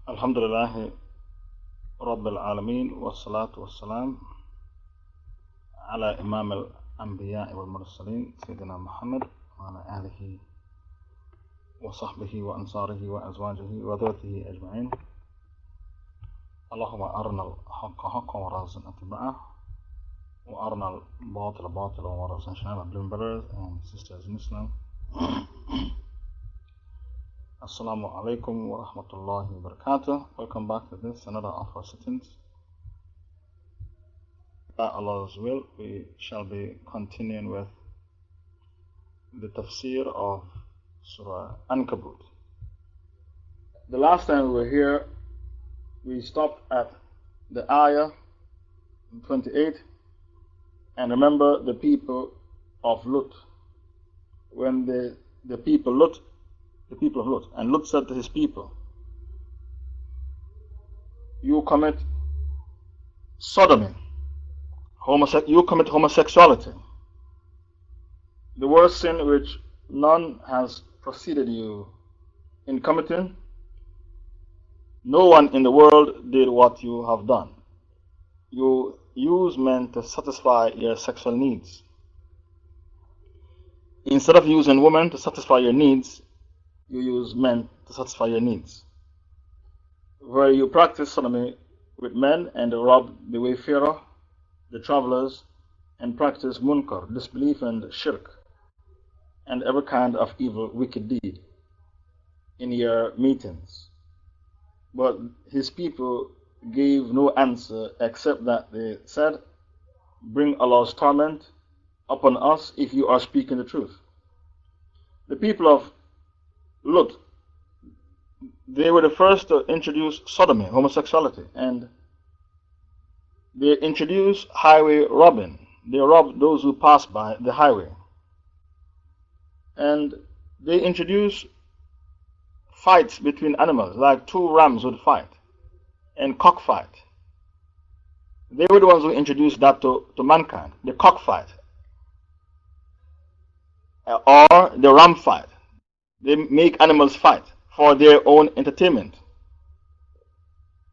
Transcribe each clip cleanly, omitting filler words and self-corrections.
Alhamdulillah Rabbil Alameen wassalatu wassalam ala Imam al-Anbiya wal Mursaleen Sayyidina Muhammad wa ala alihi wa sahbihi wa ansarihi wa azwajihi wa dhurriyyatihi ajma'in. Allahumma arna al-haqqa haqqan wa warzuqna ittiba'ah wa arna al-batila batilan wa warzuqna ijtinabah. Beloved brothers and sisters in Islam, Assalamu alaikum wa rahmatullahi wa barakatuh. Welcome back to this, another of our sittings. By Allah's will, we shall be continuing with the Tafseer of Surah Al-Ankabut. The last time we were here, we stopped at the ayah 28, and remember the people of Lut. When the people of Lut, and Lut said to his people, you commit sodomy, you commit homosexuality, the worst sin which none has preceded you in committing. No one in the world did what you have done. You use men to satisfy your sexual needs. Instead of using women to satisfy your needs, you use men to satisfy your needs. Where you practice sodomy with men and rob the wayfarer, the travelers, and practice munkar, disbelief and shirk, and every kind of evil, wicked deed in your meetings. But his people gave no answer except that they said, bring Allah's torment upon us if you are speaking the truth. The people of Lut, they were the first to introduce sodomy, homosexuality, and they introduced highway robbing. They robbed those who passed by the highway. And they introduced fights between animals, like two rams would fight, and cockfight. They were the ones who introduced that to mankind, the cockfight, or the ram fight. They make animals fight for their own entertainment.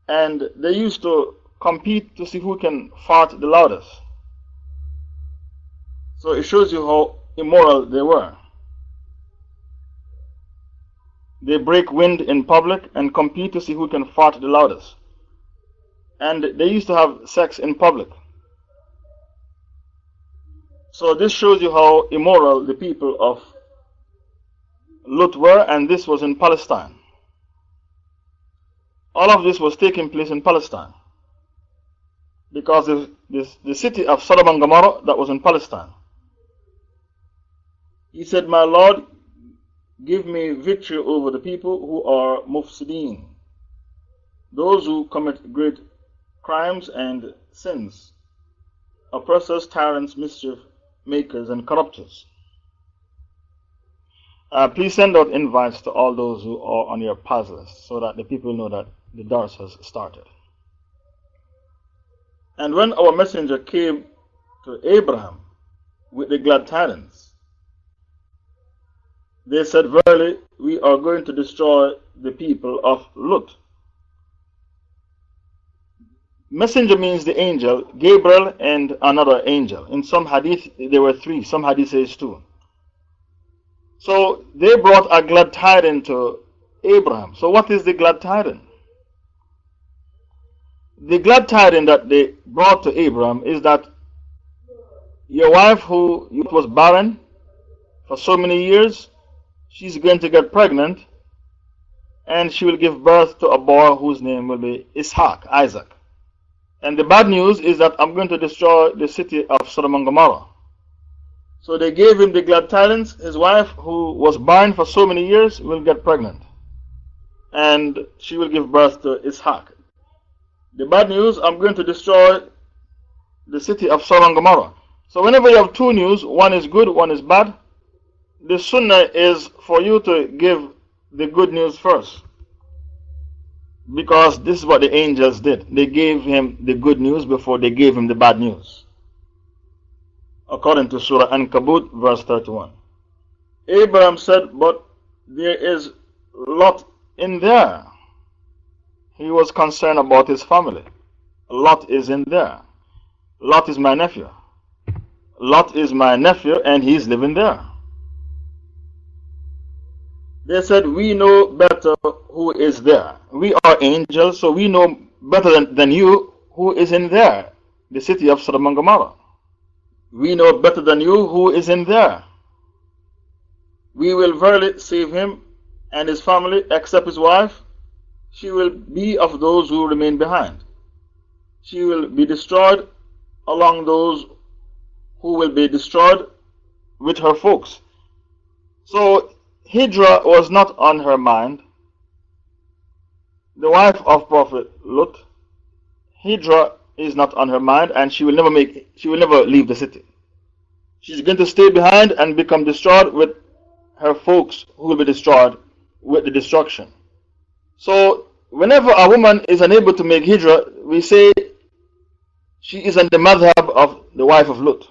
And they used to compete to see who can fart the loudest. So it shows you how immoral they were. They break wind in public and compete to see who can fart the loudest. And they used to have sex in public. So this shows you how immoral the people of Lut were, and this was in Palestine. All of this was taking place in Palestine, because the city of Sodom and Gomorrah that was in Palestine. He said, my Lord, give me victory over the people who are mufsideen, those who commit great crimes and sins, oppressors, tyrants, mischief makers, and corruptors. Please send out invites to all those who are on your pass list so that the people know that the dars has started. And when our messenger came to Abraham with the glad tidings, they said, verily, we are going to destroy the people of Lut. Messenger means the angel, Gabriel and another angel. In some hadith, there were three, some hadith says two. So they brought a glad tidings to Abraham. So what is the glad tidings? The glad tidings that they brought to Abraham is that your wife, who was barren for so many years, she's going to get pregnant, and she will give birth to a boy whose name will be Ishaq, Isaac. And the bad news is that I'm going to destroy the city of Sodom and Gomorrah. So they gave him the glad tidings. His wife, who was barren for so many years, will get pregnant, and she will give birth to Ishaq. The bad news, I'm going to destroy the city of Sodom and Gomorrah. So whenever you have two news, one is good, one is bad, the sunnah is for you to give the good news first, because this is what the angels did. They gave him the good news before they gave him the bad news, according to Surah Al-Ankabut, verse 31. Abraham said, but there is Lot in there, He was concerned about his family. Lot is in there. Lot is my nephew. Lot is my nephew and he's living there. They said, we know better who is there. We are angels, so we know better than you who is in there, the city of Sodom and Gomorrah. We know better than you who is in there. We will verily save him and his family, except his wife. She will be of those who remain behind. She will be destroyed along those who will be destroyed with her folks. So Hijrah was not on her mind. The wife of Prophet Lut, Hijrah is not on her mind, and she will never leave the city. She's going to stay behind and become destroyed with her folks, who will be destroyed with the destruction. So whenever a woman is unable to make Hijrah, we say she is in the madhab of the wife of Lut.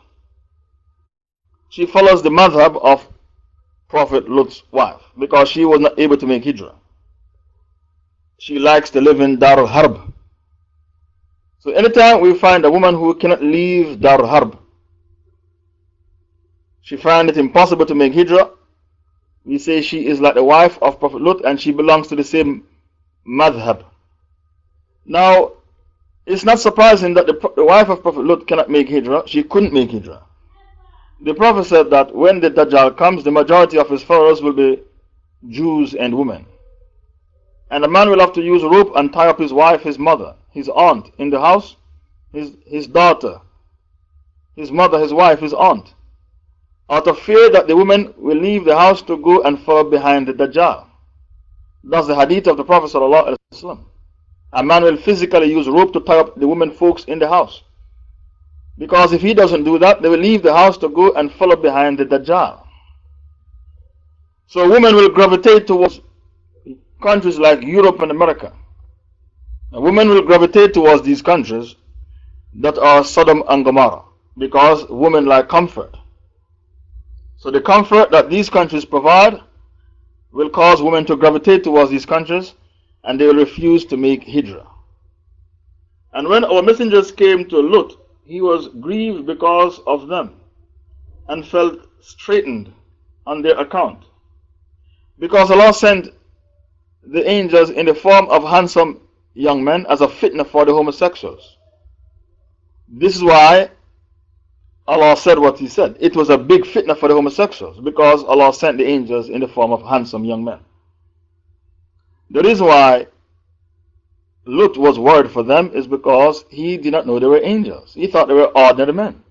She follows the madhab of Prophet Lut's wife, because she was not able to make Hijrah. She likes to live in Dar al-Harb. So anytime we find a woman who cannot leave Dar al-Harb, she finds it impossible to make Hijrah, we say she is like the wife of Prophet Lut and she belongs to the same madhab. Now, it's not surprising that the wife of Prophet Lut cannot make Hijrah. She couldn't make Hijrah. The Prophet said that when the Dajjal comes, the majority of his followers will be Jews and women. And a man will have to use a rope and tie up his wife, his mother, his aunt in the house, his daughter, his mother, his wife, his aunt, out of fear that the women will leave the house to go and follow behind the Dajjal. That's the hadith of the Prophet ﷺ. A man will physically use a rope to tie up the women folks in the house. Because if he doesn't do that, they will leave the house to go and follow behind the Dajjal. So women will gravitate towards countries like Europe and America. A woman will gravitate towards these countries that are Sodom and Gomorrah, because women like comfort. So the comfort that these countries provide will cause women to gravitate towards these countries, and they will refuse to make Hijrah. And when our messengers came to Lut, he was grieved because of them and felt straitened on their account, because Allah sent the angels in the form of handsome young men as a fitna for the homosexuals. This is why Allah said what He said. It was a big fitna for the homosexuals, because Allah sent the angels in the form of handsome young men. The reason why Lut was worried for them is because he did not know they were angels. He thought they were ordinary men.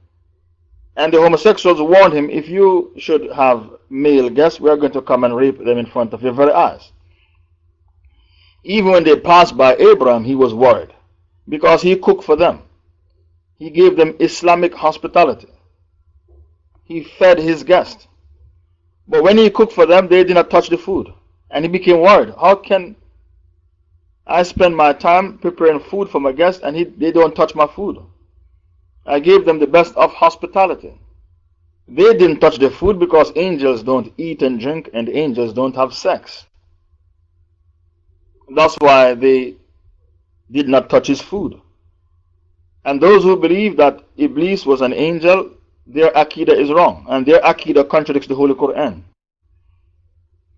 And the homosexuals warned him, if you should have male guests, we are going to come and rape them in front of your very eyes. Even when they passed by Abraham, he was worried, because he cooked for them. He gave them Islamic hospitality. He fed his guests. But when he cooked for them, they did not touch the food. And he became worried. How can I spend my time preparing food for my guests and they don't touch my food? I gave them the best of hospitality. They didn't touch the food because angels don't eat and drink and angels don't have sex. That's why they did not touch his food. And those who believe that Iblis was an angel, their Aqidah is wrong. And their Aqidah contradicts the Holy Quran.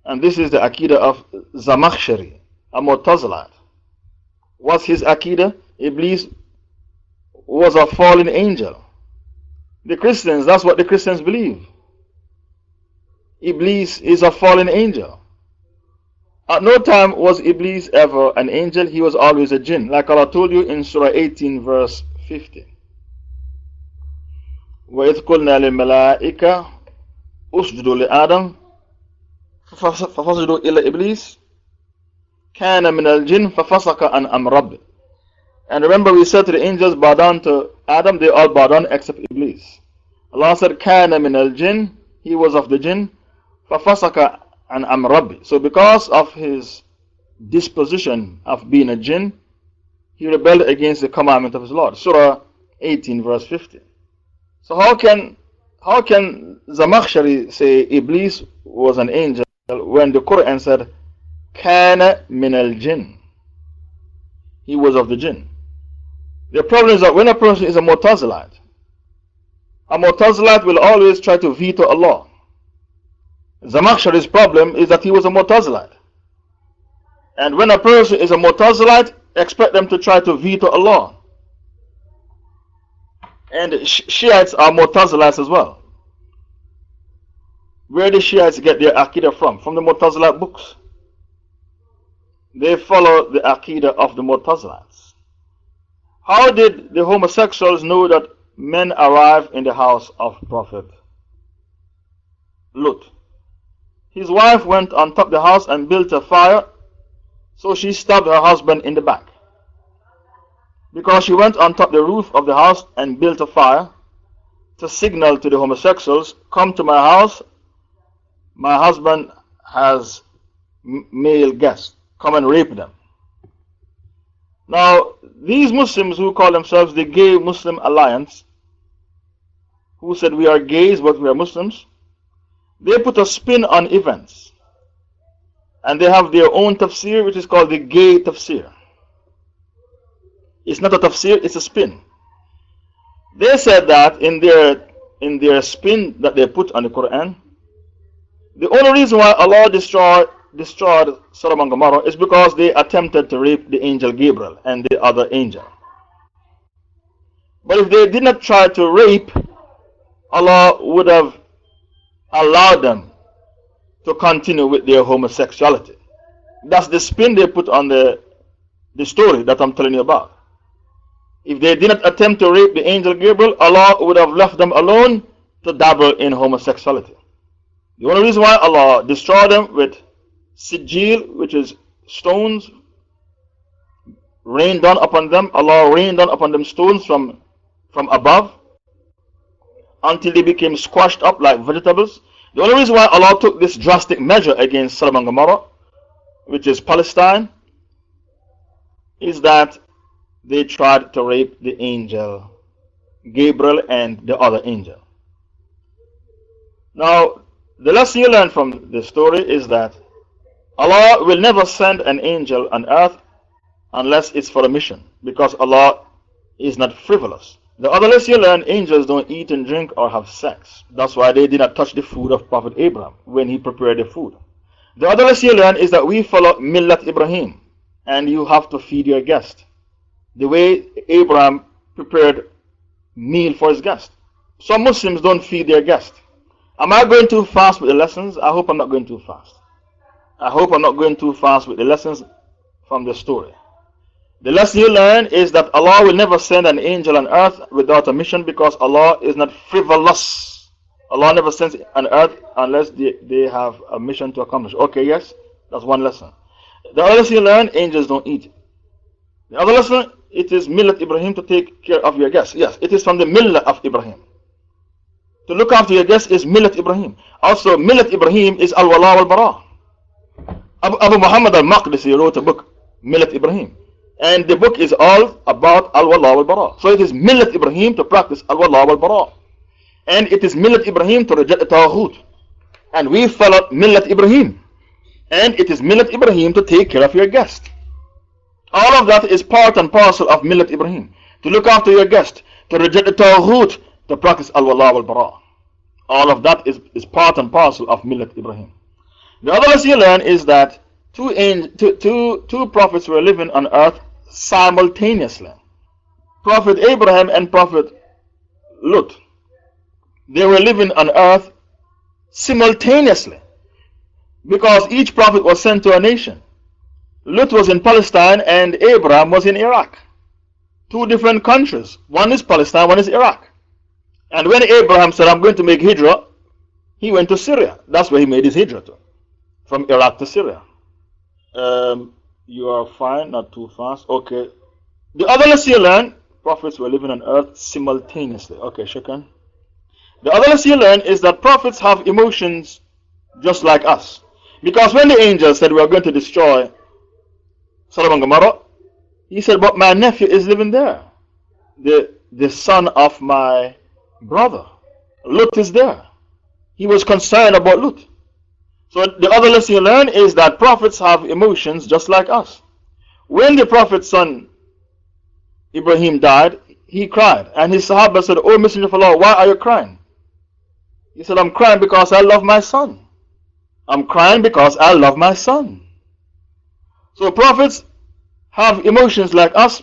And this is the Aqidah of Zamakhshari, a Mu'tazilat. What's his Aqidah? Iblis was a fallen angel. The Christians, that's what the Christians believe. Iblis is a fallen angel. At no time was Iblis ever an angel, he was always a jinn, like Allah told you in Surah 18 verse 50. وَإِذْ قُلْنَا لِلْمَلَائِكَةِ أُسْجُدُوا لِآدَمَ فَفَسَجُدُوا إِلَّا إِبْلِيسَ كَانَ مِنَ الْجِنِّ فَفَسَقَ عَنْ أَمْرِ رَبِّهِ. And remember, we said to the angels, bow down to Adam, they all bow down except Iblis. Allah said, كَانَ مِنَ الْجِنِّ, he was of the jinn, فَفَسَقَ عَنْ أَمْرِ رَبِّهِ. So because of his disposition of being a jinn, he rebelled against the commandment of his Lord. Surah 18 verse 50. So how can Zamakhshari say Iblis was an angel when the Quran said كَانَ مِنَ الْجِنِّ? He was of the jinn. The problem is that when a person is a Mu'tazilite will always try to veto Allah. Zamakhshari's problem is that he was a Mu'tazilite. And when a person is a Mu'tazilite, expect them to try to veto Allah. And Shiites are Mu'tazilites as well. Where do Shiites get their Aqidah from? From the Mu'tazilite books. They follow the Aqidah of the Mu'tazilites. How did the homosexuals know that men arrived in the house of Prophet Lut? His wife went on top of the house and built a fire, so she stabbed her husband in the back. Because she went on top of the roof of the house and built a fire to signal to the homosexuals, come to my house, my husband has male guests, come and rape them. Now, these Muslims who call themselves the Gay Muslim Alliance, who said we are gays but we are Muslims, they put a spin on events. And they have their own tafsir, which is called the Gay Tafseer. It's not a tafsir, it's a spin. They said that in their spin that they put on the Quran, the only reason why Allah destroyed Sodom and Gomorrah is because they attempted to rape the angel Gabriel and the other angel. But if they did not try to rape, Allah would have allowed them to continue with their homosexuality. That's the spin they put on the story that I'm telling you about. If they did not attempt to rape the angel Gabriel, Allah would have left them alone to dabble in homosexuality. The only reason why Allah destroyed them with Sijil, which is stones, rained down upon them, Allah rained down upon them stones from above until they became squashed up like vegetables. The only reason why Allah took this drastic measure against Sodom and Gomorrah, which is Palestine, is that they tried to rape the angel Gabriel and the other angel. Now, the lesson you learn from this story is that Allah will never send an angel on earth unless it's for a mission, because Allah is not frivolous. The other lesson you learn, angels don't eat and drink or have sex. That's why they did not touch the food of Prophet Abraham when he prepared the food. The other lesson you learn is that we follow Millat Ibrahim, and you have to feed your guest the way Abraham prepared meal for his guest. Some Muslims don't feed their guest. Am I going too fast with the lessons? I hope I'm not going too fast. I hope I'm not going too fast with the lessons from the story. The lesson you learn is that Allah will never send an angel on earth without a mission, because Allah is not frivolous. Allah never sends on earth unless they have a mission to accomplish. Okay, yes, that's one lesson. The other lesson you learn, angels don't eat. The other lesson, it is Millat Ibrahim to take care of your guests. Yes, it is from the Millah of Ibrahim. To look after your guests is Millat Ibrahim. Also, Millat Ibrahim is Al-Wala wal-Bara. Abu Muhammad al-Maqdisi wrote a book, Millat Ibrahim. And the book is all about Al-Wala wal-Bara. So it is Millat Ibrahim to practice Al-Wala wal-Bara. And it is Millat Ibrahim to reject the Taghut. And we follow Millat Ibrahim. And it is Millat Ibrahim to take care of your guest. All of that is part and parcel of Millat Ibrahim. To look after your guest, to reject the Taghut, to practice Al-Wala wal-Bara. All of that is part and parcel of Millat Ibrahim. The other lesson you learn is that two prophets were living on earth simultaneously. Prophet Abraham and Prophet Lut. They were living on earth simultaneously, because each prophet was sent to a nation. Lut was in Palestine and Abraham was in Iraq. Two different countries. One is Palestine, one is Iraq. And when Abraham said, I'm going to make Hijrah, he went to Syria. That's where he made his Hijrah to, from Iraq to Syria. You are fine, not too fast. Okay. The other lesson you learn, prophets were living on earth simultaneously. Okay, shukran. The other lesson you learn is that prophets have emotions just like us. Because when the angel said we are going to destroy Sodom and Gomorrah, he said, but my nephew is living there. The son of my brother. Lut is there. He was concerned about Lut. So the other lesson you learn is that prophets have emotions just like us. When the prophet's son Ibrahim died, he cried. And his Sahaba said, "O Messenger of Allah, why are you crying?" He said, "I'm crying because I love my son. I'm crying because I love my son." So prophets have emotions like us,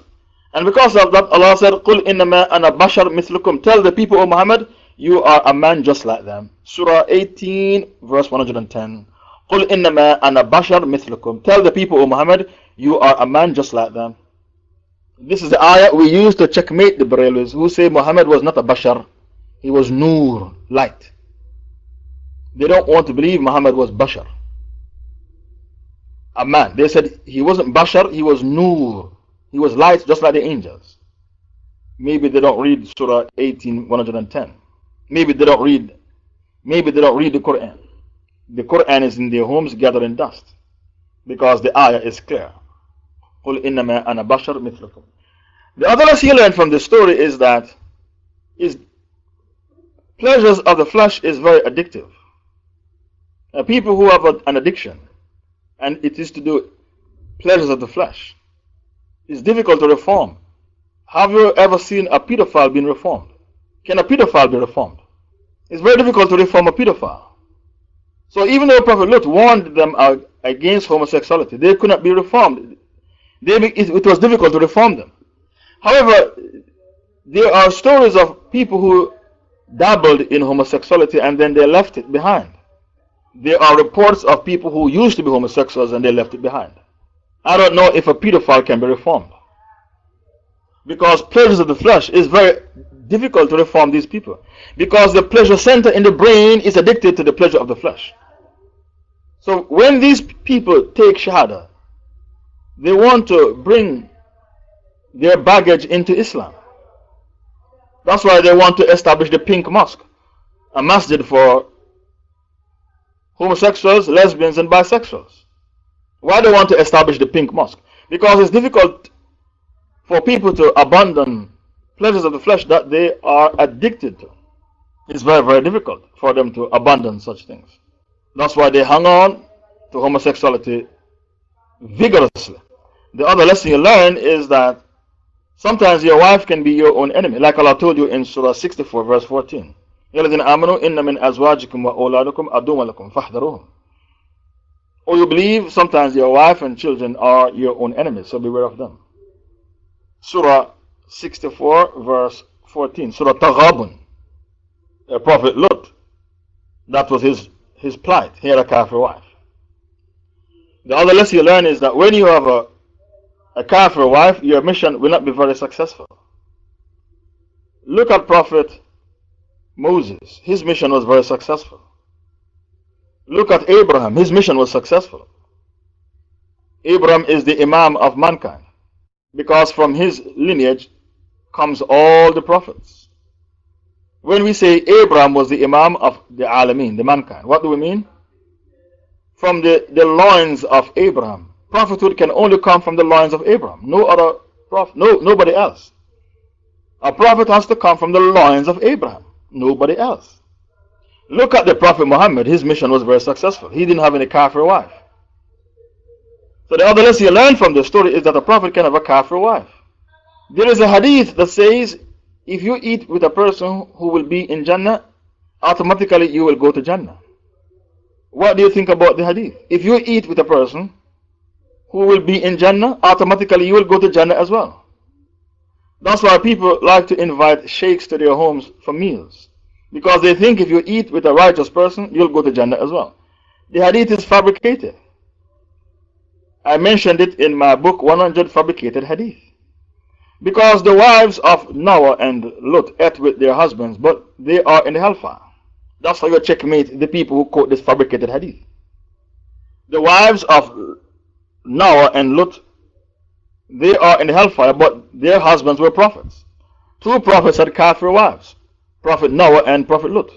and because of that, Allah said, "Qul innama ana bashar mithlukum." Tell the people, O Muhammad, you are a man just like them. Surah 18, verse 110. قُلْ إِنَّمَا أَنَا بَشَرٌ مِثْلُكُمْ. Tell the people, O Muhammad, you are a man just like them. This is the ayah we use to checkmate the Barelwis who say Muhammad was not a bashar. He was nur, light. They don't want to believe Muhammad was bashar, a man. They said he wasn't bashar, he was nur. He was light just like the angels. Maybe they don't read Surah 18, 110. Maybe they don't read the Quran. The Quran is in their homes gathering dust, because the ayah is clear. قُلْ إِنَّمَا أَنَا بَشَرٌ مِثْلُكُمْ. The other lesson you learn from this story is that pleasures of the flesh is very addictive. People who have an addiction, and it is to do pleasures of the flesh, it's difficult to reform. Have you ever seen a pedophile being reformed? Can a pedophile be reformed? It's very difficult to reform a pedophile. So even though Prophet Lut warned them against homosexuality, they could not be reformed. It was difficult to reform them. However, there are stories of people who dabbled in homosexuality and then they left it behind. There are reports of people who used to be homosexuals and they left it behind. I don't know if a pedophile can be reformed, because pleasures of the flesh is very difficult to reform these people, because the pleasure center in the brain is addicted to the pleasure of the flesh. So when these people take Shahada, they want to bring their baggage into Islam. That's why they want to establish the Pink Mosque, a masjid for homosexuals, lesbians, and bisexuals. Why do they want to establish the Pink Mosque? Because it's difficult for people to abandon pleasures of the flesh that they are addicted to. It's very, very difficult for them to abandon such things. That's why they hang on to homosexuality vigorously. The other lesson you learn is that sometimes your wife can be your own enemy, like Allah told you in Surah 64, verse 14. يَا الَّذِينَ آمَنُوا إِنَّ مِنْ أَزْوَاجِكُمْ وَأَوْلَادِكُمْ عَدُوًّا لَكُمْ فَاحْذَرُوهُمْ. Or you believe sometimes your wife and children are your own enemies, so beware of them. Surah 64, verse 14. Surah Taghabun. Prophet Lut, that was his plight. He had a kafir wife. The other lesson you learn is that when you have a kafir wife, your mission will not be very successful. Look at Prophet Moses. His mission was very successful. Look at Abraham. His mission was successful. Abraham is the Imam of mankind, because from his lineage comes all the prophets. When we say Abraham was the Imam of the Alameen, the mankind, what do we mean? From the loins of Abraham. Prophethood can only come from the loins of Abraham. No other prophet, nobody else. A prophet has to come from the loins of Abraham. Nobody else. Look at the Prophet Muhammad. His mission was very successful. He didn't have any kafir wife. So the other lesson you learn from the story is that a prophet can have a kafir wife. There is a hadith that says, if you eat with a person who will be in Jannah, automatically you will go to Jannah. What do you think about the hadith? If you eat with a person who will be in Jannah, automatically you will go to Jannah as well. That's why people like to invite sheikhs to their homes for meals, because they think if you eat with a righteous person, you'll go to Jannah as well. The hadith is fabricated. I mentioned it in my book, 100 Fabricated Hadith. Because the wives of Noah and Lut ate with their husbands, but they are in the hellfire. That's how you checkmate the people who quote this fabricated hadith. The wives of Noah and Lut, they are in the hellfire, but their husbands were prophets. Two prophets had kafir wives, Prophet Noah and Prophet Lut.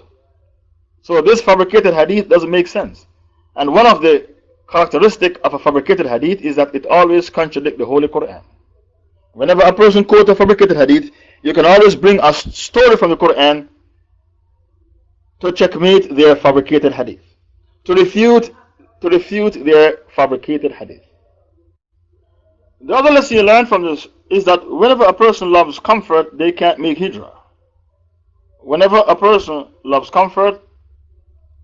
So this fabricated hadith doesn't make sense. And one of the characteristics of a fabricated hadith is that it always contradicts the Holy Quran. Whenever a person quotes a fabricated hadith, you can always bring a story from the Quran to checkmate their fabricated hadith, to refute their fabricated hadith. The other lesson you learn from this is that whenever a person loves comfort, they can't make hijrah. Whenever a person loves comfort,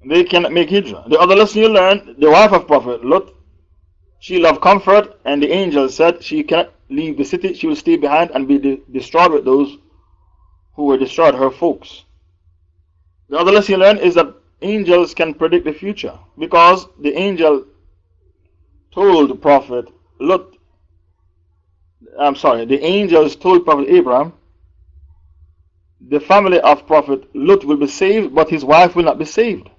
they cannot make hijrah. The other lesson you learn, the wife of Prophet Lot, she loved comfort, and the angel said she cannot leave the city, she will stay behind and be destroyed with those who were destroyed, her folks. The other lesson you learn is that angels can predict the future, because the angel told Prophet Lot, the angels told Prophet Abraham, the family of Prophet Lot will be saved, but his wife will not be saved.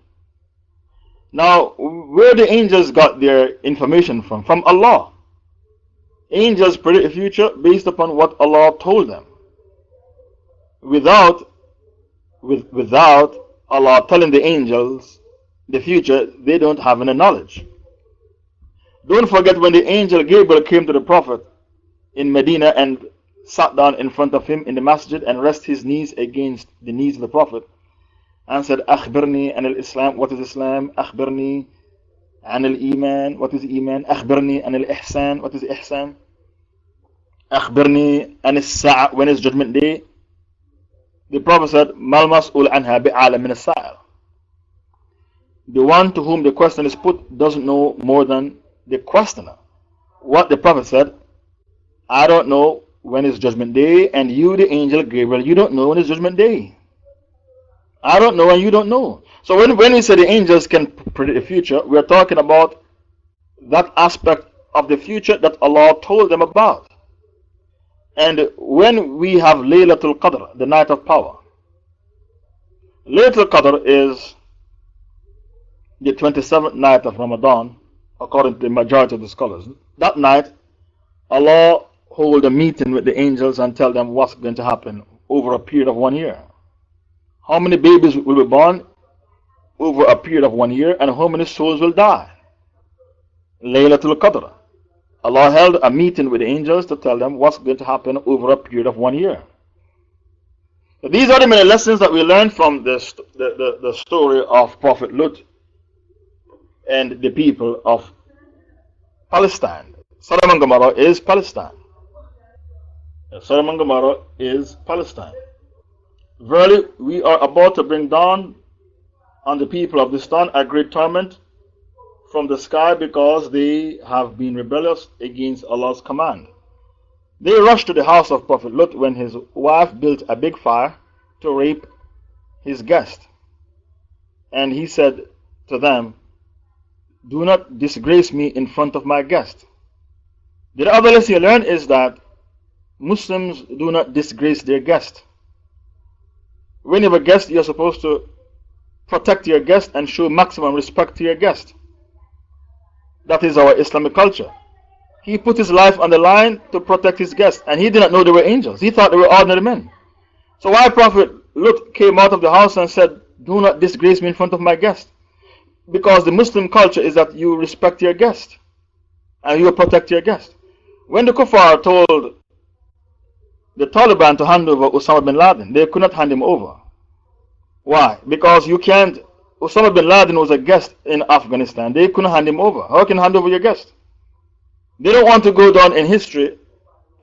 Now, where the angels got their information from? From Allah. Angels predict the future based upon what Allah told them. Without Allah telling the angels the future, they don't have any knowledge. Don't forget when the angel Gabriel came to the Prophet in Medina and sat down in front of him in the masjid and rested his knees against the knees of the Prophet and said, Akhbirni an al-Islam, what is Islam? Akhbirni an al-Iman, what is Iman? Akhbirni an al-Ihsan, what is Ihsan? Akhbirni an al-Sa'a, when is Judgment Day? The Prophet said, Mal mas'ul anha bi'alam min as-sa'il. The one to whom the question is put doesn't know more than the questioner. What the Prophet said, I don't know when is Judgment Day, and you, the angel Gabriel, you don't know when is Judgment Day. I don't know and you don't know. So when we say the angels can predict the future, we're talking about that aspect of the future that Allah told them about. And when we have Laylatul Qadr, the night of power, Laylatul Qadr is the 27th night of Ramadan, according to the majority of the scholars. That night, Allah hold a meeting with the angels and tell them what's going to happen over a period of 1 year. How many babies will be born over a period of 1 year, and how many souls will die? Laylatul Qadr. Allah held a meeting with the angels to tell them what's going to happen over a period of 1 year. So these are the many lessons that we learn from the story of Prophet Lut and the people of Palestine. Sodom and Gomorrah is Palestine. Sodom and Gomorrah is Palestine. Verily, we are about to bring down on the people of this town a great torment from the sky because they have been rebellious against Allah's command. They rushed to the house of Prophet Lut when his wife built a big fire to rape his guest. And he said to them, do not disgrace me in front of my guest. The other lesson you learn is that Muslims do not disgrace their guest. When you have a guest, you're supposed to protect your guest and show maximum respect to your guest. That is our Islamic culture. He put his life on the line to protect his guests, and he did not know they were angels. He thought they were ordinary men. So why Prophet Lut came out of the house and said, do not disgrace me in front of my guest? Because the Muslim culture is that you respect your guest and you protect your guest. When the Kuffar told the Taliban to hand over Osama bin Laden, they could not hand him over. Why? Because you can't. Osama bin Laden was a guest in Afghanistan. They couldn't hand him over. How can you hand over your guest? They don't want to go down in history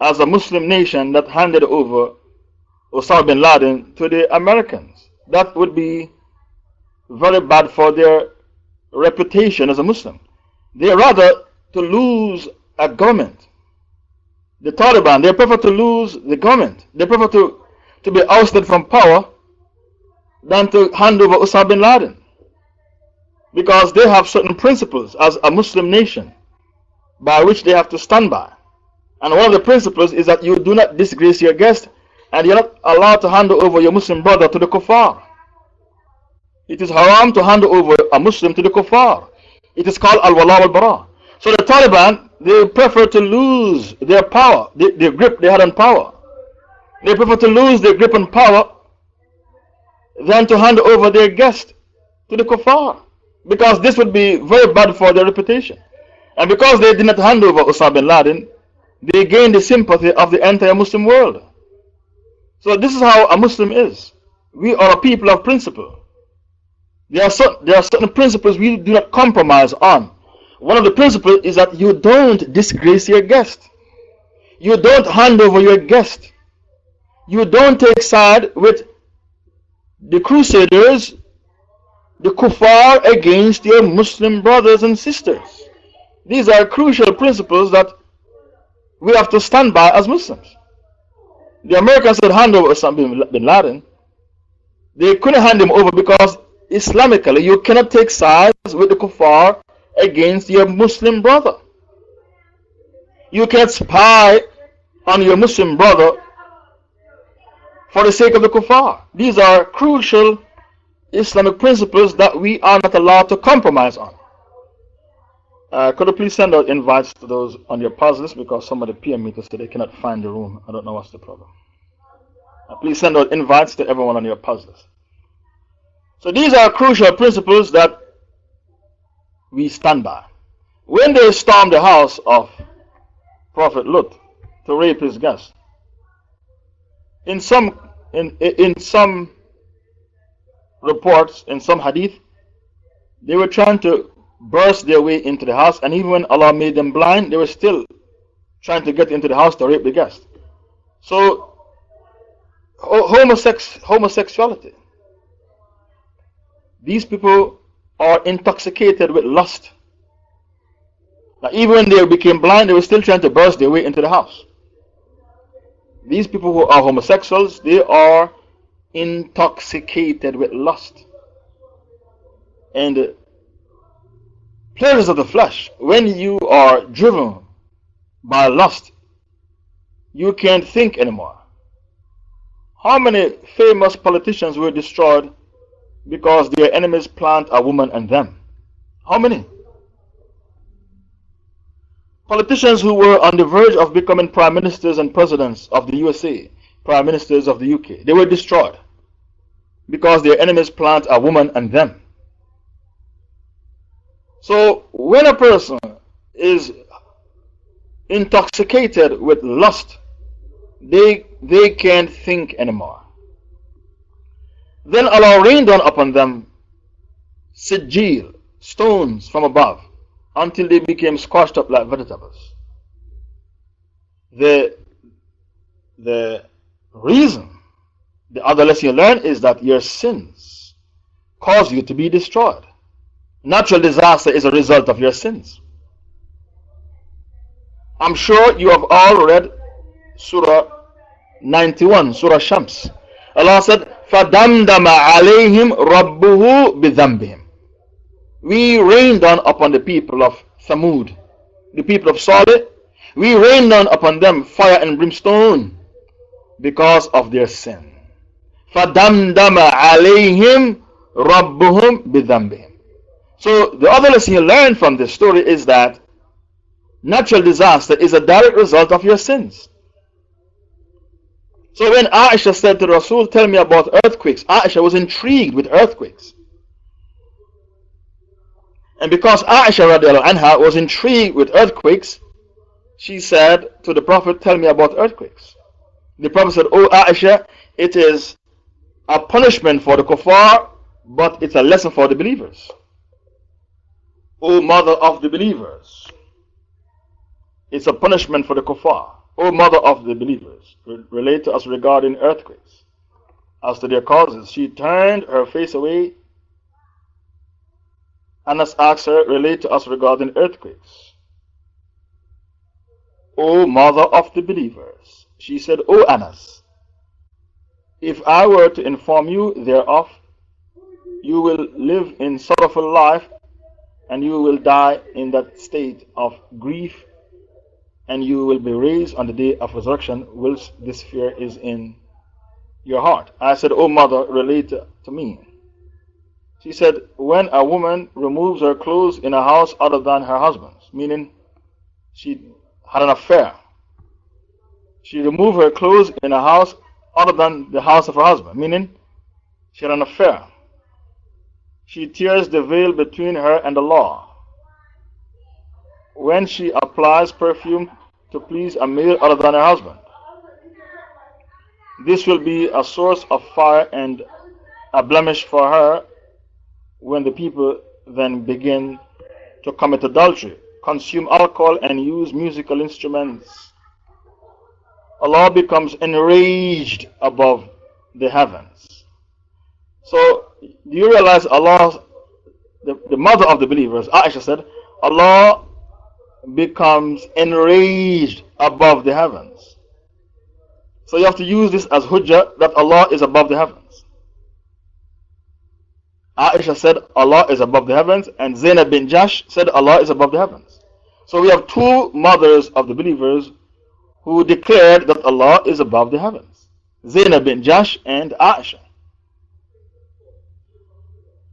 as a Muslim nation that handed over Osama bin Laden to the Americans. That would be very bad for their reputation as a Muslim. They rather to lose a government. The Taliban, they prefer to lose the government. They prefer to be ousted from power than to hand over Osama bin Laden. Because they have certain principles as a Muslim nation by which they have to stand by. And one of the principles is that you do not disgrace your guest, and you're not allowed to hand over your Muslim brother to the kuffar. It is haram to hand over a Muslim to the kuffar. It is called al-wala wal-bara. So the Taliban, they prefer to lose their power, their grip they had on power. They prefer to lose their grip on power than to hand over their guest to the kuffar. Because this would be very bad for their reputation. And because they did not hand over Osama bin Laden, they gained the sympathy of the entire Muslim world. So this is how a Muslim is. We are a people of principle. There are certain principles we do not compromise on. One of the principles is that you don't disgrace your guest. You don't hand over your guest. You don't take side with the crusaders, the kuffar, against your Muslim brothers and sisters. These are crucial principles that we have to stand by as Muslims. The Americans said hand over Osama bin Laden. They couldn't hand him over because Islamically you cannot take sides with the kuffar against your Muslim brother. You can't spy on your Muslim brother for the sake of the kuffar. These are crucial Islamic principles that we are not allowed to compromise on. Could you please send out invites to those on your pause list, because somebody PM me to say they cannot find the room. I don't know what's the problem. Please send out invites to everyone on your pause list. So these are crucial principles that we stand by. When they stormed the house of Prophet Lut to rape his guest, in some reports, in some hadith, they were trying to burst their way into the house, and even when Allah made them blind, they were still trying to get into the house to rape the guest. So, homosexuality. These people are intoxicated with lust. Now, even when they became blind, they were still trying to burst their way into the house. These people who are homosexuals, they are intoxicated with lust. And pleasures of the flesh, when you are driven by lust, you can't think anymore. How many famous politicians were destroyed because their enemies plant a woman and them? How many? Politicians who were on the verge of becoming prime ministers and presidents of the USA, prime ministers of the UK, they were destroyed because their enemies plant a woman and them. So when a person is intoxicated with lust, they can't think anymore. Then Allah rained down upon them sijil, stones from above, until they became scorched up like vegetables. The reason, the other lesson you learn, is that your sins cause you to be destroyed. Natural disaster is a result of your sins. I'm sure you have all read Surah 91, Surah Shams. Allah said, فَدَمْدَمَ عَلَيْهِمْ رَبُّهُ بِذَنْبِهِمْ. We rained down upon the people of Thamud, the people of Salih. We rained down upon them fire and brimstone because of their sin. فَدَمْدَمَ عَلَيْهِمْ رَبُّهُمْ بِذَنْبِهِمْ. So the other lesson you learn from this story is that natural disaster is a direct result of your sins. So when Aisha said to Rasul, tell me about earthquakes, Aisha was intrigued with earthquakes. And because Aisha radiallahu anha was intrigued with earthquakes, she said to the Prophet, tell me about earthquakes. The Prophet said, oh Aisha, it is a punishment for the kuffar, but it's a lesson for the believers. O mother of the believers, it's a punishment for the kuffar. O mother of the believers, relate to us regarding earthquakes. As to their causes, she turned her face away. Anas asked her, relate to us regarding earthquakes. O mother of the believers, she said, O Anas, if I were to inform you thereof, you will live in sorrowful life, and you will die in that state of grief, and you will be raised on the day of resurrection whilst this fear is in your heart. I said, O mother, relate to me. She said, when a woman removes her clothes in a house other than her husband's, meaning she had an affair. She removed her clothes in a house other than the house of her husband, meaning she had an affair. She tears the veil between her and the law. When she applies perfume to please a male other than her husband, this will be a source of fire and a blemish for her when the people then begin to commit adultery, consume alcohol, and use musical instruments. Allah becomes enraged above the heavens. So, do you realize Allah, the mother of the believers, Aisha said, Allah becomes enraged above the heavens. So you have to use this as hujjah that Allah is above the heavens. Aisha said Allah is above the heavens, and Zainab bin Jash said Allah is above the heavens. So we have two mothers of the believers who declared that Allah is above the heavens: Zainab bin Jash and Aisha.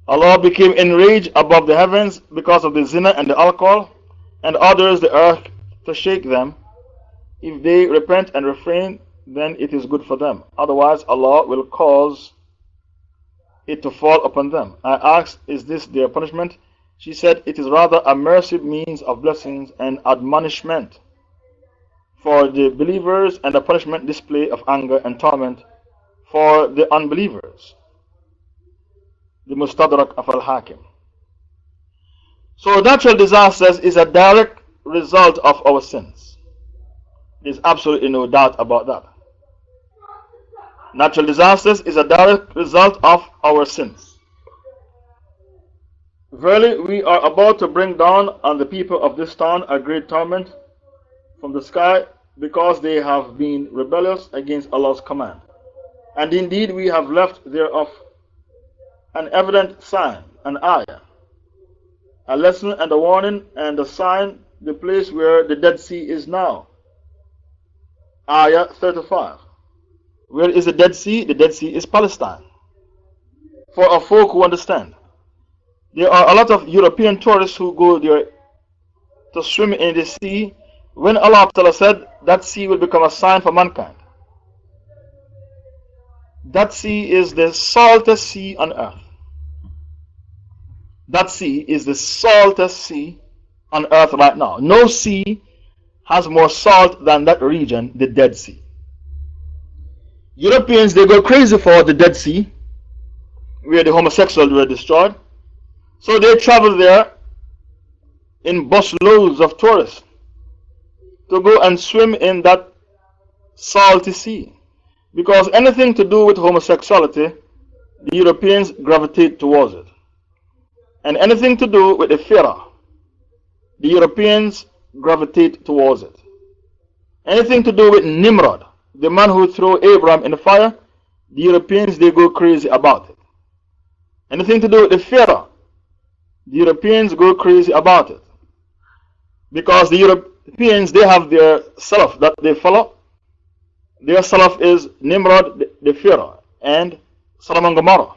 Allah became enraged above the heavens because of the zina and the alcohol, and orders the earth to shake them. If they repent and refrain, then it is good for them. Otherwise, Allah will cause it to fall upon them. I asked, is this their punishment? She said, it is rather a mercy, means of blessings and admonishment for the believers, and a punishment display of anger and torment for the unbelievers. The Mustadrak of Al-Hakim. So natural disasters is a direct result of our sins. There's absolutely no doubt about that. Natural disasters is a direct result of our sins. Verily, we are about to bring down on the people of this town a great torment from the sky, because they have been rebellious against Allah's command. And indeed, we have left thereof an evident sign, an ayah, a lesson and a warning and a sign, the place where the Dead Sea is now. Ayah 35. Where is the Dead Sea? The Dead Sea is Palestine. For our folk who understand, there are a lot of European tourists who go there to swim in the sea, when Allah Ta'ala said that sea will become a sign for mankind. That sea is the saltest sea on earth. That sea is the saltest sea on earth right now. No sea has more salt than that region, the Dead Sea. Europeans, they go crazy for the Dead Sea, where the homosexuals were destroyed. So they travel there in busloads of tourists to go and swim in that salty sea. Because anything to do with homosexuality, the Europeans gravitate towards it. And anything to do with the Pharaoh, the Europeans gravitate towards it. Anything to do with Nimrod, the man who threw Abraham in the fire, the Europeans, they go crazy about it. Anything to do with the Pharaoh, the Europeans go crazy about it. Because the Europeans, they have their Salaf that they follow. Their Salaf is Nimrod, the Pharaoh, and Sodom and Gomorrah.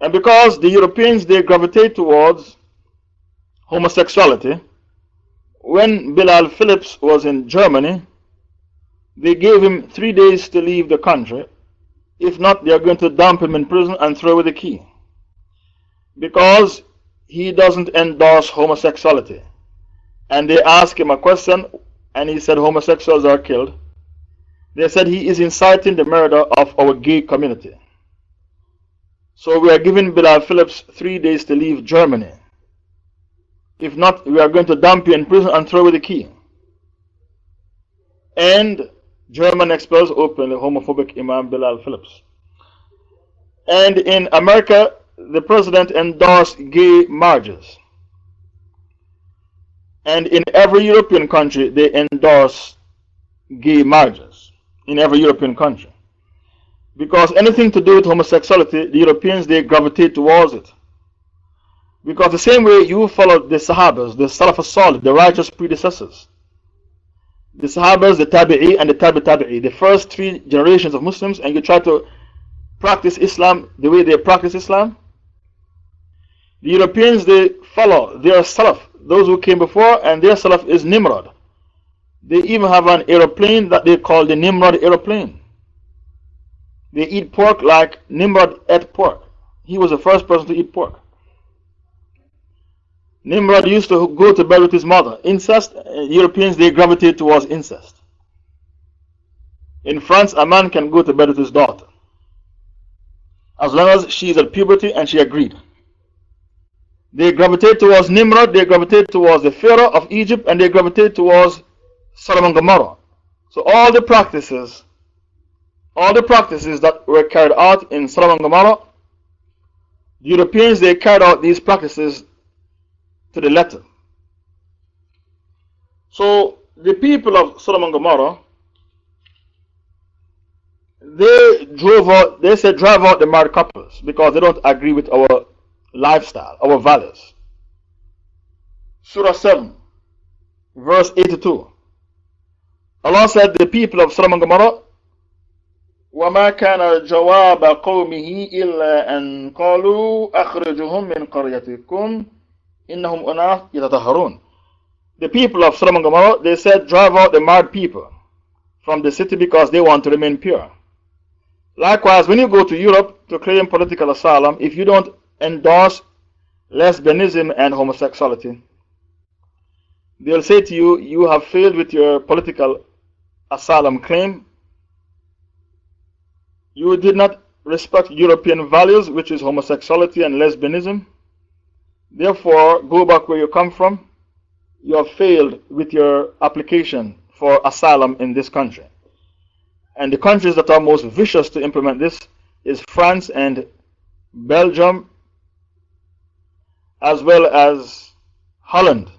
And because the Europeans, they gravitate towards homosexuality, when Bilal Phillips was in Germany, they gave him 3 days to leave the country. If not, they are going to dump him in prison and throw away the key. Because he doesn't endorse homosexuality. And they asked him a question, and he said homosexuals are killed. They said he is inciting the murder of our gay community. So we are giving Bilal Phillips 3 days to leave Germany. If not, we are going to dump you in prison and throw away the key. And German expels openly homophobic Imam Bilal Phillips. And in America, the president endorsed gay marriages. And in every European country, they endorse gay marriages. In every European country. Because anything to do with homosexuality, the Europeans, they gravitate towards it. Because the same way you followed the Sahabas, the Salaf as-Salih, the righteous predecessors, the Sahabas, the Tabi'i, and the Tabi'i, the first 3 generations of Muslims, and you try to practice Islam the way they practice Islam, the Europeans, they follow their Salaf, those who came before, and their Salaf is Nimrod. They even have an aeroplane that they call the Nimrod aeroplane. They eat pork like Nimrod ate pork. He was the first person to eat pork. Nimrod used to go to bed with his mother. Incest, Europeans, they gravitate towards incest. In France, a man can go to bed with his daughter, as long as she is at puberty and she agreed. They gravitate towards Nimrod, they gravitate towards the Pharaoh of Egypt, and they gravitate towards Sodom and Gomorrah. So all the practices that were carried out in Sodom and Gomorrah, the Europeans, they carried out these practices to the letter. So the people of Sodom and Gomorrah, they said drive out the married couples because they don't agree with our lifestyle, our values. Surah 7, verse 82. Allah said, the people of Sodom and Gomorrah, وَمَا كَانَ جَوَابَ قَوْمِهِ إِلَّا أَن قَالُوا أَخْرِجُهُمْ مِنْ قَرْيَتِكُمْ إِنَّهُمْ أُنَاسٌ يَتَطَهَّرُونَ. The people of Sodom and Gomorrah, they said, drive out the married people from the city because they want to remain pure. Likewise, when you go to Europe to claim political asylum, if you don't endorse lesbianism and homosexuality, they'll say to you, you have failed with your political asylum claim. You did not respect European values, which is homosexuality and lesbianism. Therefore, go back where you come from. You have failed with your application for asylum in this country. And the countries that are most vicious to implement this is France and Belgium, as well as Holland.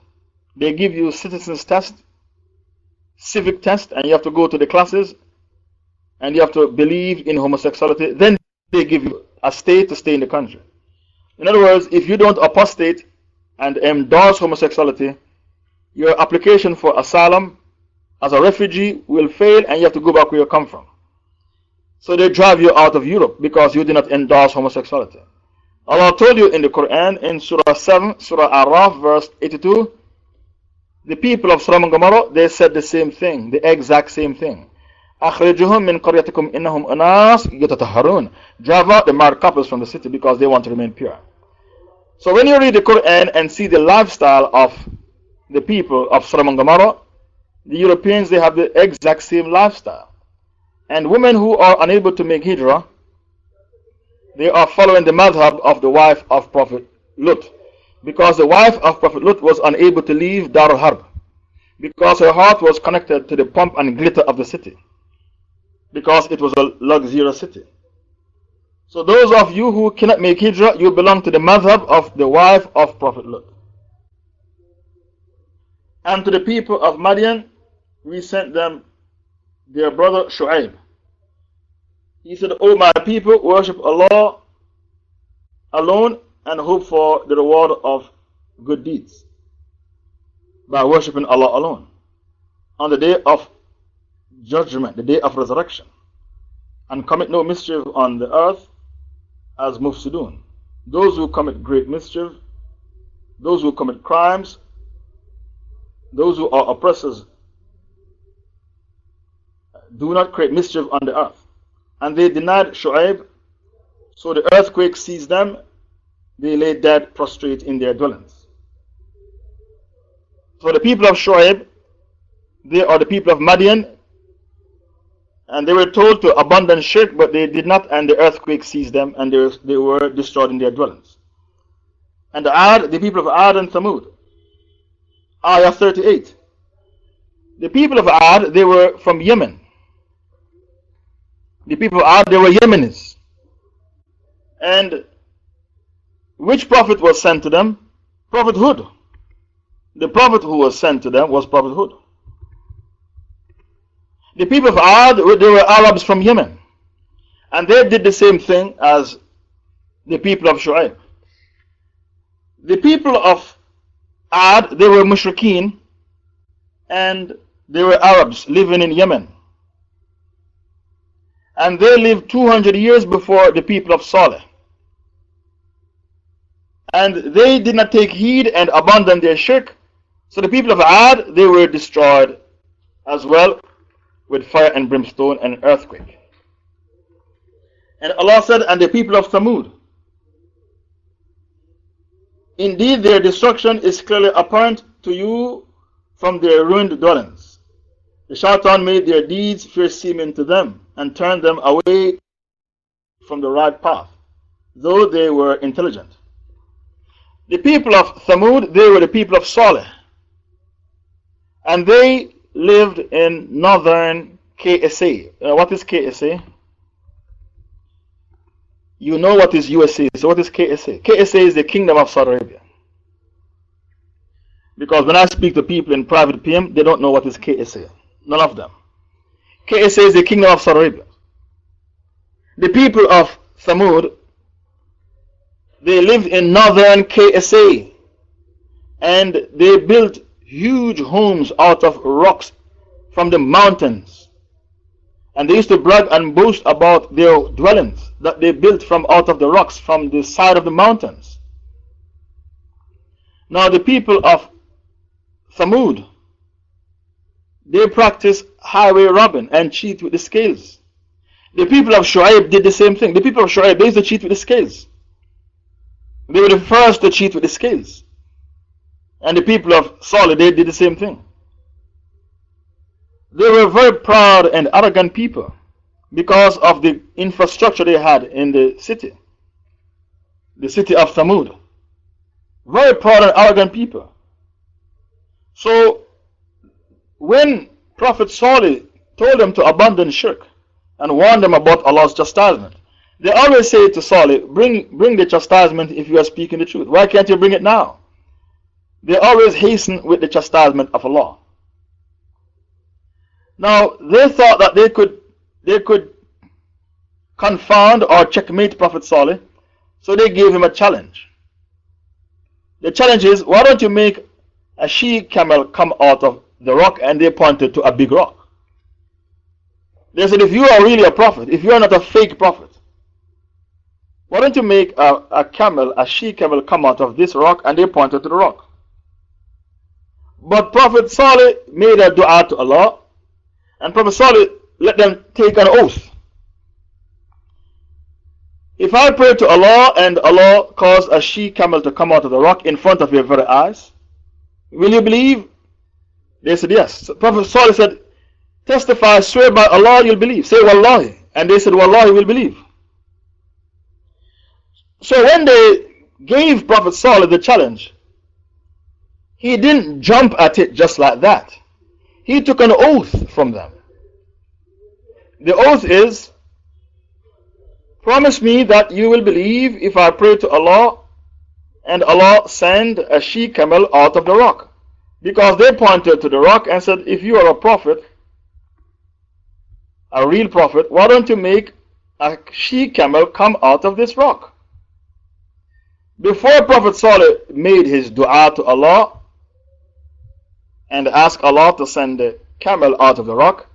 They give you citizens test, civic test, and you have to go to the classes, and you have to believe in homosexuality. Then they give you a stay to stay in the country. In other words, if you don't apostate and endorse homosexuality, your application for asylum as a refugee will fail and you have to go back where you come from. So they drive you out of Europe because you did not endorse homosexuality. Allah told you in the Quran, in Surah 7, Surah Al-Araf, verse 82, the people of Sodom and Gomorrah, they said the same thing, the exact same thing. أَخْرِجُهُمْ مِنْ قَرْيَتِكُمْ إِنَّهُمْ أُنَاسٌ يَتَطَهَّرُونَ. Drive out the married couples from the city because they want to remain pure. So when you read the Quran and see the lifestyle of the people of Sodom and Gomorrah, the Europeans, they have the exact same lifestyle. And women who are unable to make hijrah, they are following the madhab of the wife of Prophet Lut. Because the wife of Prophet Lut was unable to leave Dar al-Harb. Because her heart was connected to the pomp and glitter of the city. Because it was a luxurious city. So those of you who cannot make hijrah, you belong to the madhab of the wife of Prophet Lut. And to the people of Madian, we sent them their brother Shu'aib. He said, O my people, worship Allah alone and hope for the reward of good deeds by worshipping Allah alone on the day of judgment, the day of resurrection, and commit no mischief on the earth as mufsidun. Those who commit great mischief, those who commit crimes, those who are oppressors, do not create mischief on the earth. And they denied Shu'aib, so the earthquake seized them. They lay dead, prostrate in their dwellings. So the people of Shu'aib, they are the people of Madian, and they were told to abandon shirk, but they did not, and the earthquake seized them, and they were destroyed in their dwellings. And the people of Ad and Thamud, Ayah 38. The people of Ad, they were from Yemen. The people of Ad, they were Yemenis. And which prophet was sent to them? Prophet Hud. The prophet who was sent to them was Prophet Hud. The people of Ad, they were Arabs from Yemen. And they did the same thing as the people of Shu'aib. The people of Ad, they were Mushrikeen, and they were Arabs living in Yemen. And they lived 200 years before the people of Saleh. And they did not take heed and abandon their shirk. So the people of Ad, they were destroyed as well with fire and brimstone and an earthquake. And Allah said, and the people of Thamud, indeed their destruction is clearly apparent to you from their ruined dwellings. The shaitan made their deeds fair seeming to them and turned them away from the right path, though they were intelligent. The people of Thamud, they were the people of Saleh. And they lived in northern KSA. What is KSA? You know what is USA. So what is KSA? KSA is the Kingdom of Saudi Arabia. Because when I speak to people in private PM, they don't know what is KSA. None of them. KSA is the Kingdom of Saudi Arabia. The people of Thamud, they lived in northern KSA. And they built huge homes out of rocks from the mountains. And they used to brag and boast about their dwellings that they built from out of the rocks from the side of the mountains. Now the people of Thamud, they practice highway robbing and cheat with the scales. The people of Shu'aib did the same thing. The people of Shu'aib, they used to cheat with the scales. They were the first to cheat with the scales. And the people of Salih, they did the same thing. They were very proud and arrogant people because of the infrastructure they had in the city of Thamud. Very proud and arrogant people. So, when Prophet Salih told them to abandon shirk and warned them about Allah's chastisement, they always say to Salih, bring the chastisement if you are speaking the truth. Why can't you bring it now? They always hasten with the chastisement of Allah. Now, they thought that they could confound or checkmate Prophet Salih, so they gave him a challenge. The challenge is, why don't you make a she-camel come out of the rock? And they pointed to a big rock. They said, if you are really a prophet, if you are not a fake prophet, why don't you make a she-camel come out of this rock? And they pointed to the rock. But Prophet Salih made a dua to Allah, and Prophet Salih let them take an oath. If I pray to Allah and Allah caused a she-camel to come out of the rock in front of your very eyes, will you believe? They said yes. So Prophet Salih said, testify, swear by Allah, you'll believe. Say Wallahi. And they said, Wallahi, we'll believe. So when they gave Prophet Salih the challenge, he didn't jump at it just like that. He took an oath from them. The oath is, promise me that you will believe if I pray to Allah and Allah send a she-camel out of the rock. Because they pointed to the rock and said, if you are a prophet, a real prophet, why don't you make a she-camel come out of this rock? Before Prophet Salih made his dua to Allah and asked Allah to send the camel out of the rock,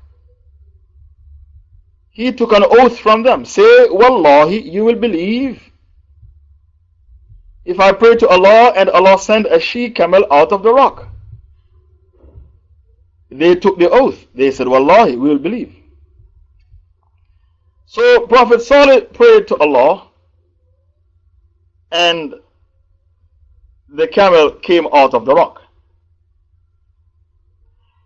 he took an oath from them. Say, Wallahi, you will believe if I pray to Allah and Allah send a she-camel out of the rock. They took the oath. They said, Wallahi, we will believe. So Prophet Salih prayed to Allah, and the camel came out of the rock.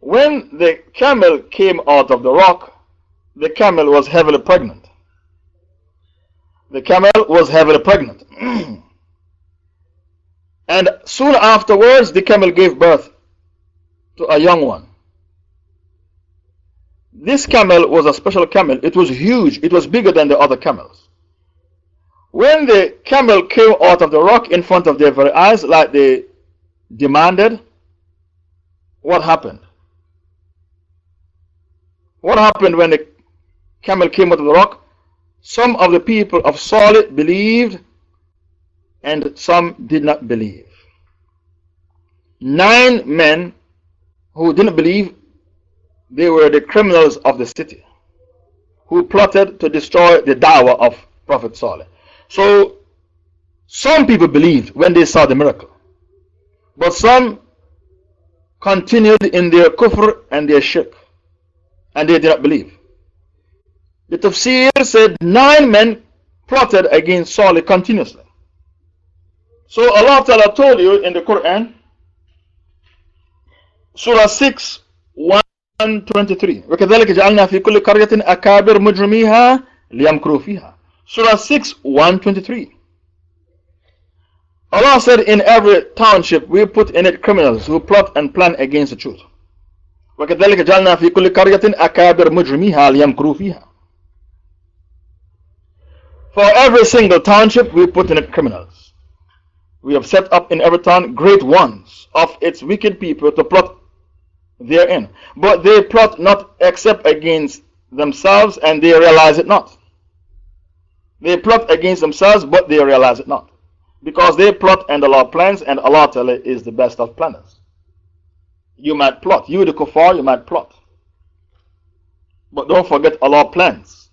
When the camel came out of the rock, the camel was heavily pregnant. The camel was heavily pregnant. And soon afterwards, the camel gave birth to a young one. This camel was a special camel. It was huge. It was bigger than the other camels. When the camel came out of the rock in front of their very eyes, like they demanded, what happened? What happened when the camel came out of the rock? Some of the people of Salih believed, and some did not believe. 9 men who didn't believe, they were the criminals of the city who plotted to destroy the da'wah of Prophet Salih. So, some people believed when they saw the miracle, but some continued in their kufr and their shirk, and they did not believe. The Tafseer said 9 men plotted against Salih continuously. So Allah Ta'ala told you in the Quran, Surah 6, 123, وَكَذَلِكَ جَعَلْنَا فِي كُلِّ قَرْيَةٍ أَكَابِرَ مُجْرِمِيهَا لِيَمْكُرُوا فِيهَا. Surah 6, 123. Allah said, in every township we put in it criminals who plot and plan against the truth. وَكَذَلِكَ جَعَلْنَا فِي كُلِّ قَرْيَةٍ أَكَابِرَ مُجْرِمِيهَا لِيَمْكُرُوا فِيهَا. For every single township we put in it criminals. We have set up in every town great ones of its wicked people to plot therein. But they plot not except against themselves, and they realize it not. They plot against themselves, but they realize it not. Because they plot and Allah plans, and Allah Ta'ala is the best of planners. You might plot. You, the kuffar, you might plot. But don't forget Allah plans.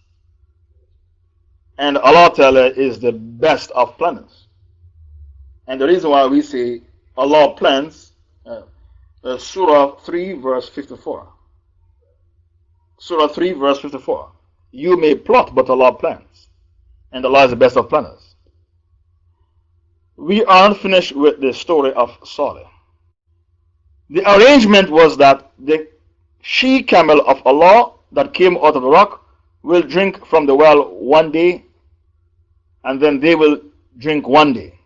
And Allah Ta'ala is the best of planners. And the reason why we say Allah plans, Surah 3 verse 54. Surah 3 verse 54. You may plot, but Allah plans. And Allah is the best of planners. We aren't finished with the story of Saleh. The arrangement was that the she camel of Allah that came out of the rock will drink from the well one day, and then they will drink one day.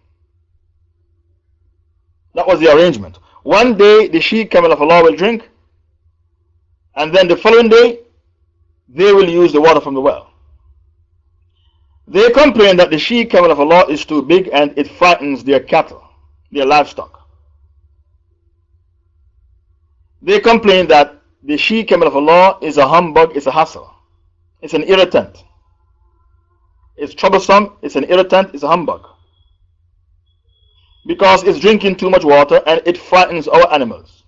That was the arrangement. One day the she camel of Allah will drink, and then the following day they will use the water from the well. They complain that the she camel of Allah is too big and it frightens their cattle, their livestock. They complain that the she camel of Allah is a humbug, it's a hassle, it's an irritant, it's troublesome, it's an irritant, it's a humbug. Because it's drinking too much water and it frightens our animals.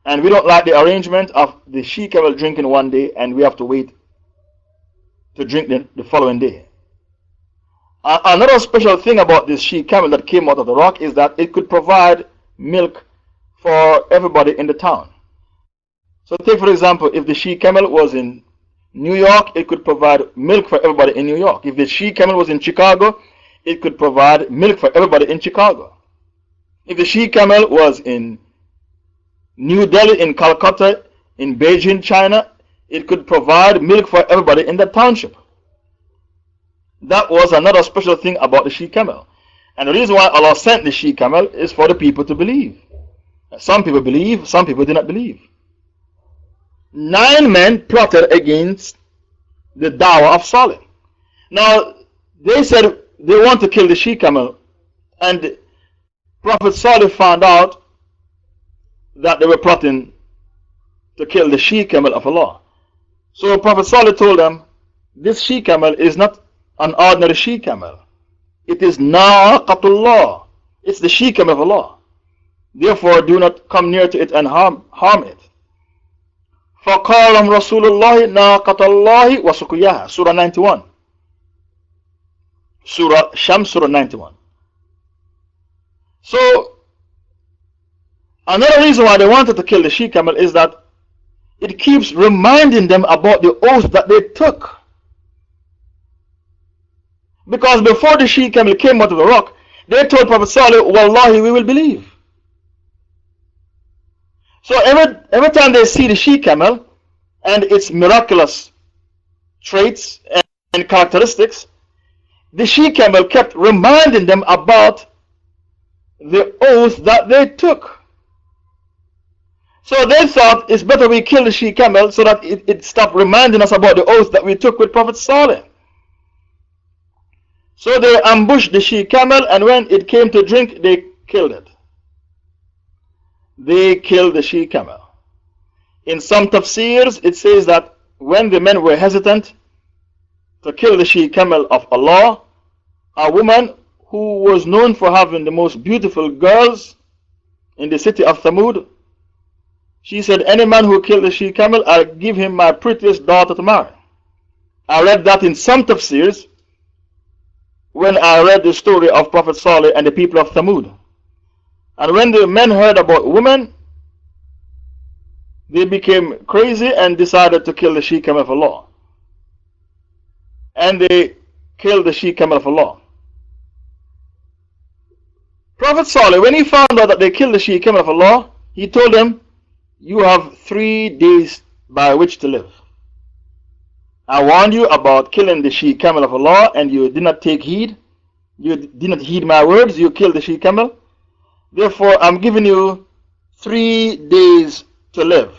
And we don't like the arrangement of the she camel drinking one day and we have to wait to drink the following day. Another special thing about this she camel that came out of the rock is that it could provide milk for everybody in the town. So take for example, if the she camel was in New York, it could provide milk for everybody in New York. If the she camel was in Chicago, it could provide milk for everybody in Chicago. If the she camel was in New Delhi, in Calcutta, in Beijing, China, it could provide milk for everybody in the township. That was another special thing about the she camel. And the reason why Allah sent the she camel is for the people to believe. Some people believe, some people do not believe. 9 men plotted against the dawah of Saleh. Now, they said they want to kill the she camel, and Prophet Saleh found out that they were plotting to kill the she camel of Allah. So Prophet Saleh told them, this she camel is not an ordinary she camel. It is naqatullah. It's the she camel of Allah. Therefore, do not come near to it and harm it. فَقَالَمْ رَسُولُ اللَّهِ نَاقَةَ اللَّهِ وَسُقْيَاهَا Surah 91. Surah Shams, Surah 91. So, another reason why they wanted to kill the she camel is that it keeps reminding them about the oath that they took. Because before the she camel came out of the rock, they told Prophet Saleh, Wallahi, we will believe. So every time they see the she camel and its miraculous traits and characteristics, the she camel kept reminding them about the oath that they took. So they thought it's better we kill the she camel so that it stopped reminding us about the oath that we took with Prophet Saleh. So they ambushed the she camel, and when it came to drink, they killed it. They killed the she camel. In some tafseers, it says that when the men were hesitant to kill the she camel of Allah, a woman who was known for having the most beautiful girls in the city of Thamud, she said, any man who killed the she camel, I'll give him my prettiest daughter to marry. I read that in some tafseers when I read the story of Prophet Saleh and the people of Thamud. And when the men heard about women, they became crazy and decided to kill the she camel of Allah. And they killed the she camel of Allah. Prophet Saleh, when he found out that they killed the she camel of Allah, he told them, you have 3 days by which to live. I warned you about killing the she camel of Allah, and you did not take heed. You did not heed my words. You killed the she camel. Therefore, I'm giving you 3 days to live.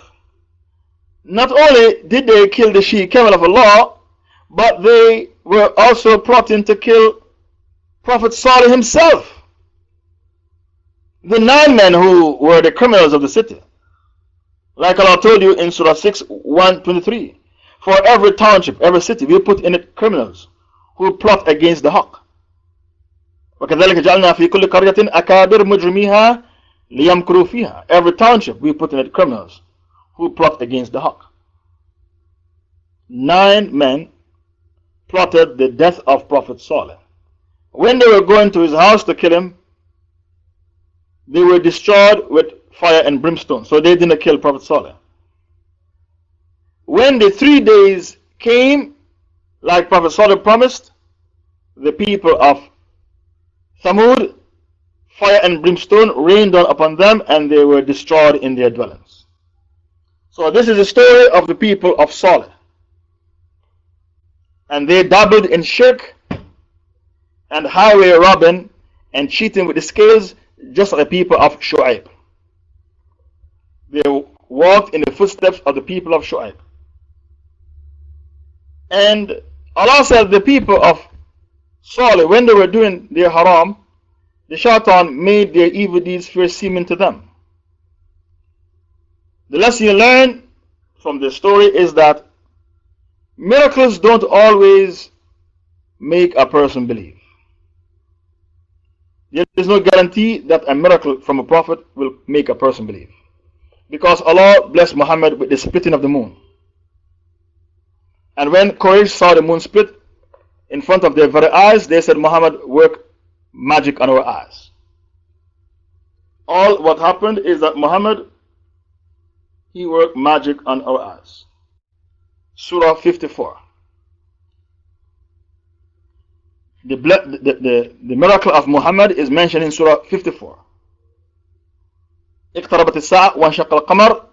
not only did they kill the she camel of Allah, but they were also plotting to kill Prophet Salih himself. The 9 men who were the criminals of the city. Like Allah told you in Surah 6, 123. For every township, every city, we put in it criminals who plot against the haqq. وَكَذَلِكَ جَعَلْنَا فِي كُلِّ قَرْيَةٍ أَكَابِرَ مُجْرِمِيهَا لِيَمْكُرُوا فِيهَا. Every township, we put in it criminals who plot against the haqq. 9 men plotted the death of Prophet Saleh. When they were going to his house to kill him, they were destroyed with fire and brimstone. So they didn't kill Prophet Saleh. When the 3 days came, like Prophet Saleh promised, the people of Thamud, fire and brimstone rained down upon them, and they were destroyed in their dwellings. So this is the story of the people of Saleh. And they dabbled in shirk and highway robbing and cheating with the scales, just like the people of Shu'aib. They walked in the footsteps of the people of Shu'aib. And Allah said the people of Saleh, when they were doing their haram, the shaitan made their evil deeds fair seeming to them. The lesson you learn from this story is that miracles don't always make a person believe. There is no guarantee that a miracle from a prophet will make a person believe. Because Allah blessed Muhammad with the splitting of the moon. And when Quraysh saw the moon split in front of their very eyes, they said, Muhammad worked magic on our eyes. All what happened is that Muhammad, he worked magic on our eyes. Surah 54. The miracle of Muhammad is mentioned in Surah 54. اقتربت الساعة وانشق القمر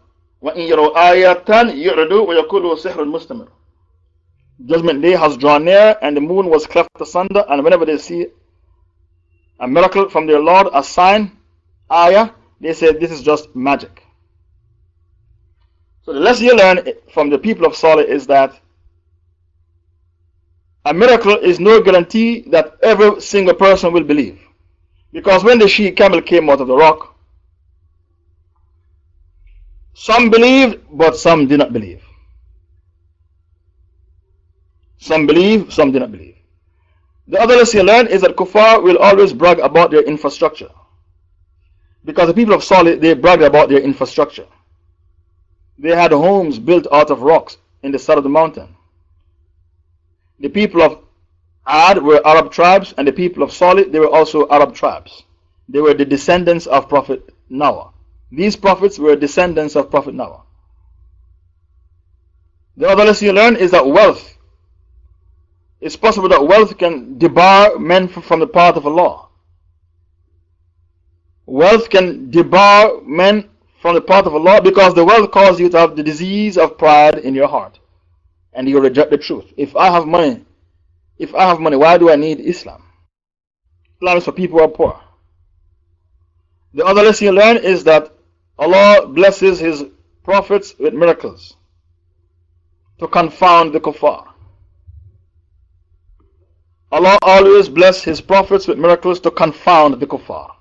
وإن يروا آية يعرضوا ويقولوا سحر مستمر. Judgment day has drawn near, and the moon was cleft asunder, and whenever they see a miracle from their Lord, a sign, ayah, they say this is just magic. So the lesson you learn from the people of Saleh is that a miracle is no guarantee that every single person will believe. Because when the she camel came out of the rock, some believed, but some did not believe. Some believe, some do not believe. The other lesson you learn is that kuffar will always brag about their infrastructure. Because the people of Saleh, they bragged about their infrastructure. They had homes built out of rocks in the side of the mountain. The people of Ad were Arab tribes, and the people of Saleh, they were also Arab tribes. They were the descendants of Prophet Noah. These prophets were descendants of Prophet Noah. The other lesson you learn is that wealth, it's possible that wealth can debar men from the path of Allah. Wealth can debar men from the path of Allah because the wealth causes you to have the disease of pride in your heart. And you reject the truth. If I have money, why do I need Islam? Islam is for people who are poor. The other lesson you learn is that Allah blesses His prophets with miracles to confound the kuffar. Allah always blesses His prophets with miracles to confound the kuffar.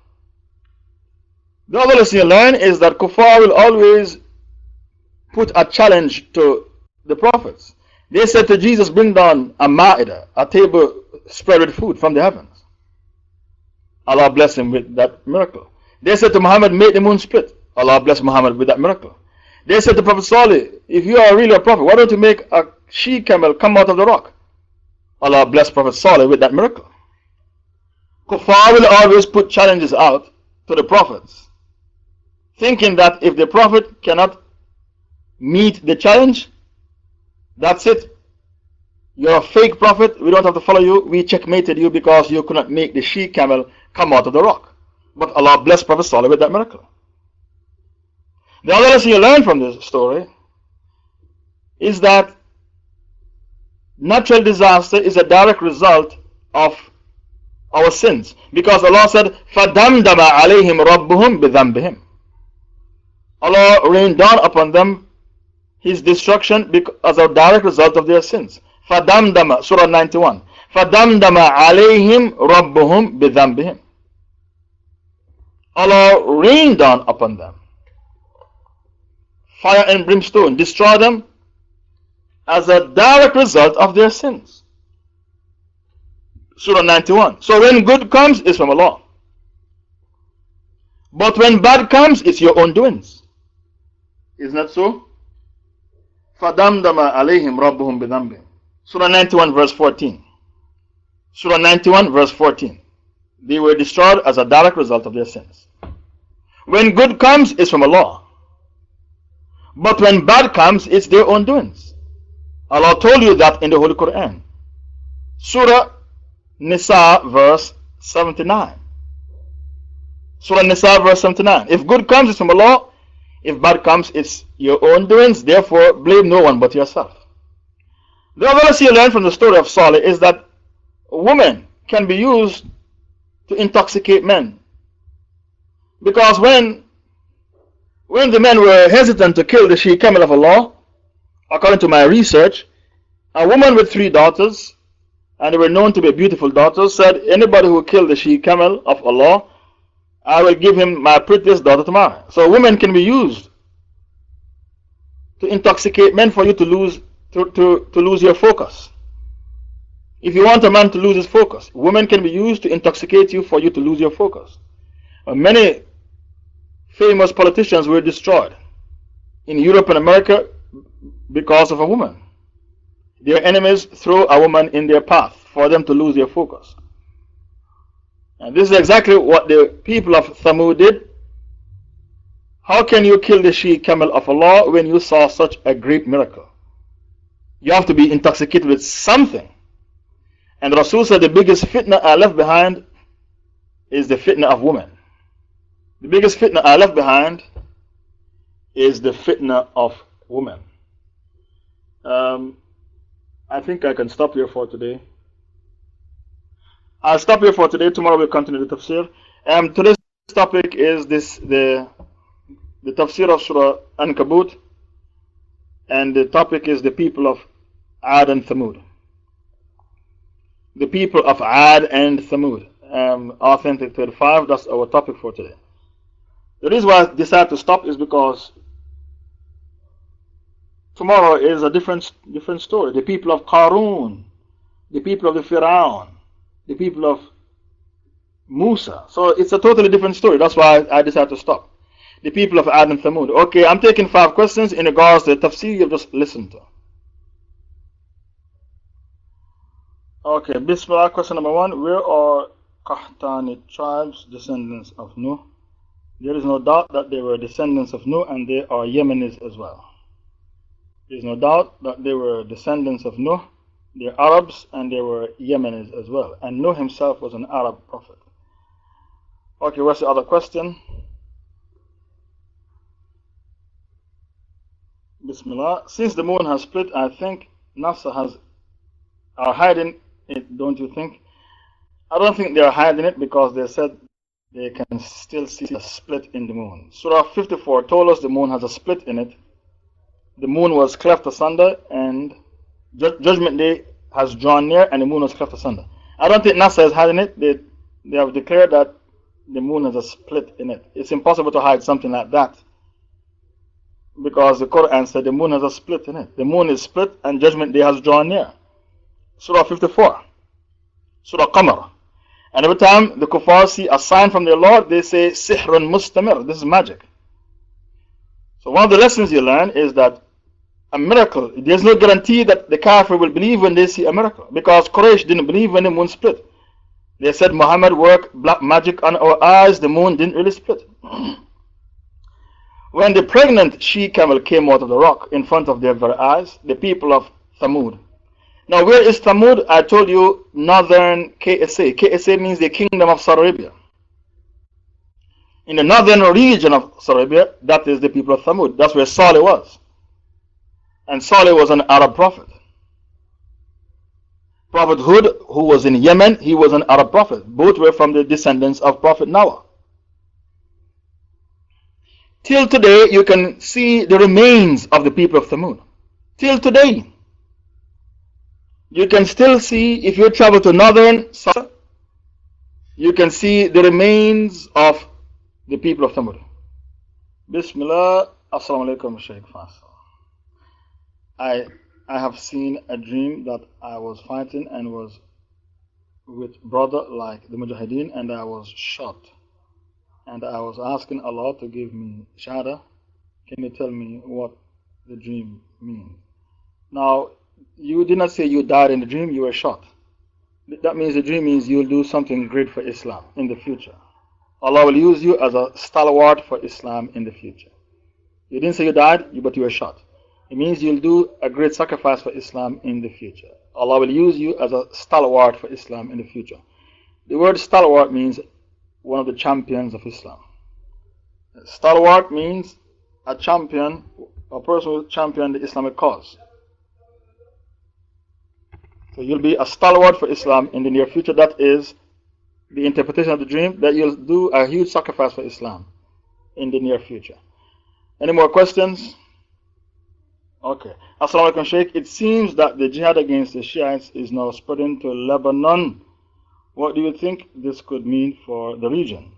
The other lesson you learn is that kuffar will always put a challenge to the prophets. They said to Jesus, bring down a ma'idah, a table spread with food from the heavens. Allah blessed him with that miracle. They said to Muhammad, make the moon split. Allah blessed Muhammad with that miracle. They said to Prophet Salih, if you are really a prophet, why don't you make a she camel come out of the rock? Allah blessed Prophet Salih with that miracle. Kuffar will always put challenges out to the prophets, thinking that if the prophet cannot meet the challenge, that's it. You're a fake prophet, we don't have to follow you, we checkmated you because you could not make the she camel come out of the rock. But Allah blessed Prophet Salih with that miracle. The other lesson you learn from this story is that natural disaster is a direct result of our sins. Because Allah said, فَدَمْدَمَ عَلَيْهِمْ رَبُّهُمْ بِذَنْبِهِمْ. Allah rained down upon them his destruction as a direct result of their sins. فَدَمْدَمَ Surah 91. فَدَمْدَمَ عَلَيْهِمْ رَبُّهُمْ بِذَنْبِهِمْ. Allah rained down upon them fire and brimstone, destroy them as a direct result of their sins. Surah 91. So when good comes, it's from Allah. But when bad comes, it's your own doings. Isn't that so? فَدَمْدَمَ عَلَيْهِمْ رَبُّهُمْ بِذَنْبِهِمْ. Surah 91 verse 14. Surah 91 verse 14. They were destroyed as a direct result of their sins. When good comes, it's from Allah. But when bad comes, it's their own doings. Allah told you that in the Holy Quran. Surah Nisa verse 79. Surah Nisa verse 79. If good comes, it's from Allah. If bad comes, it's your own doings. Therefore, blame no one but yourself. The other lesson you learn from the story of Saleh is that women can be used to intoxicate men. Because when the men were hesitant to kill the she camel of Allah, according to my research, a woman with 3 daughters, and they were known to be beautiful daughters, said, anybody who killed the she camel of Allah, I will give him my prettiest daughter to marry. So women can be used to intoxicate men for you to lose your focus. If you want a man to lose his focus, women can be used to intoxicate you for you to lose your focus. Many famous politicians were destroyed in Europe and America because of a woman. Their enemies throw a woman in their path for them to lose their focus. And this is exactly what the people of Thamud did. How can you kill the she camel of Allah when you saw such a great miracle? You have to be intoxicated with something. And Rasul said the biggest fitna I left behind is the fitna of women. The biggest fitna I left behind is the fitna of women. I think I can stop here for today. I'll stop here for today. Tomorrow we'll continue the tafsir. Today's topic is the tafsir of Surah Al-Ankabut, and the topic is the people of Ad and Thamud. The people of Ad and Thamud. Authentic 35, that's our topic for today. The reason why I decided to stop is because tomorrow is a different story. The people of Qarun, the people of the Fir'aun, the people of Musa. So it's a totally different story. That's why I decided to stop. The people of Ad and Thamud. Okay, I'm taking 5 questions in regards to the tafsir you've just listened to. Okay, Bismillah, question number 1. Where are Qahtani tribes descendants of Nuh? There is no doubt that they were descendants of Nuh, and they are Yemenis as well. There is no doubt that they were descendants of Nuh. They're Arabs, and they were Yemenis as well. And Nuh himself was an Arab prophet. Okay, what's the other question? Bismillah. Since the moon has split, I think NASA are hiding it, don't you think? I don't think they are hiding it because they said they can still see a split in the moon. Surah 54 told us the moon has a split in it. The moon was cleft asunder, and Judgment Day has drawn near, and the moon was cleft asunder. I don't think NASA is hiding it. They have declared that the moon has a split in it. It's impossible to hide something like that, because the Quran said the moon has a split in it. The moon is split and Judgment Day has drawn near. Surah 54. Surah Qamar. And every time the kuffar see a sign from their Lord, they say, Sihrun mustamir. This is magic. So one of the lessons you learn is that a miracle, there's no guarantee that the kafir will believe when they see a miracle. Because Quraysh didn't believe when the moon split. They said Muhammad worked black magic on our eyes, the moon didn't really split. When the pregnant she camel came out of the rock in front of their very eyes, the people of Thamud. Now, where is Thamud? I told you, northern KSA. KSA means the kingdom of Saudi Arabia. In the northern region of Saudi Arabia, that is the people of Thamud. That's where Saleh was. And Saleh was an Arab prophet. Prophet Hud, who was in Yemen, he was an Arab prophet. Both were from the descendants of Prophet Noah. Till today, you can see the remains of the people of Thamud. Till today, you can still see, if you travel to northern Syria, you can see the remains of the people of Thamud. Bismillah, Assalamu alaikum, Shaikh Faisal. I have seen a dream that I was fighting and was with brother like the Mujahideen, and I was shot. And I was asking Allah to give me shahada. Can you tell me what the dream means? Now, you did not say you died in the dream, you were shot. That means the dream means you'll do something great for Islam in the future. Allah will use you as a stalwart for Islam in the future. You didn't say you died, but you were shot. It means you'll do a great sacrifice for Islam in the future. Allah will use you as a stalwart for Islam in the future. The word stalwart means one of the champions of Islam. Stalwart means a champion, a person who championed the Islamic cause. So you'll be a stalwart for Islam in the near future. That is the interpretation of the dream, that you'll do a huge sacrifice for Islam in the near future. Any more questions? Okay. Assalamu alaikum, Sheikh. It seems that the jihad against the Shiites is now spreading to Lebanon. What do you think this could mean for the region?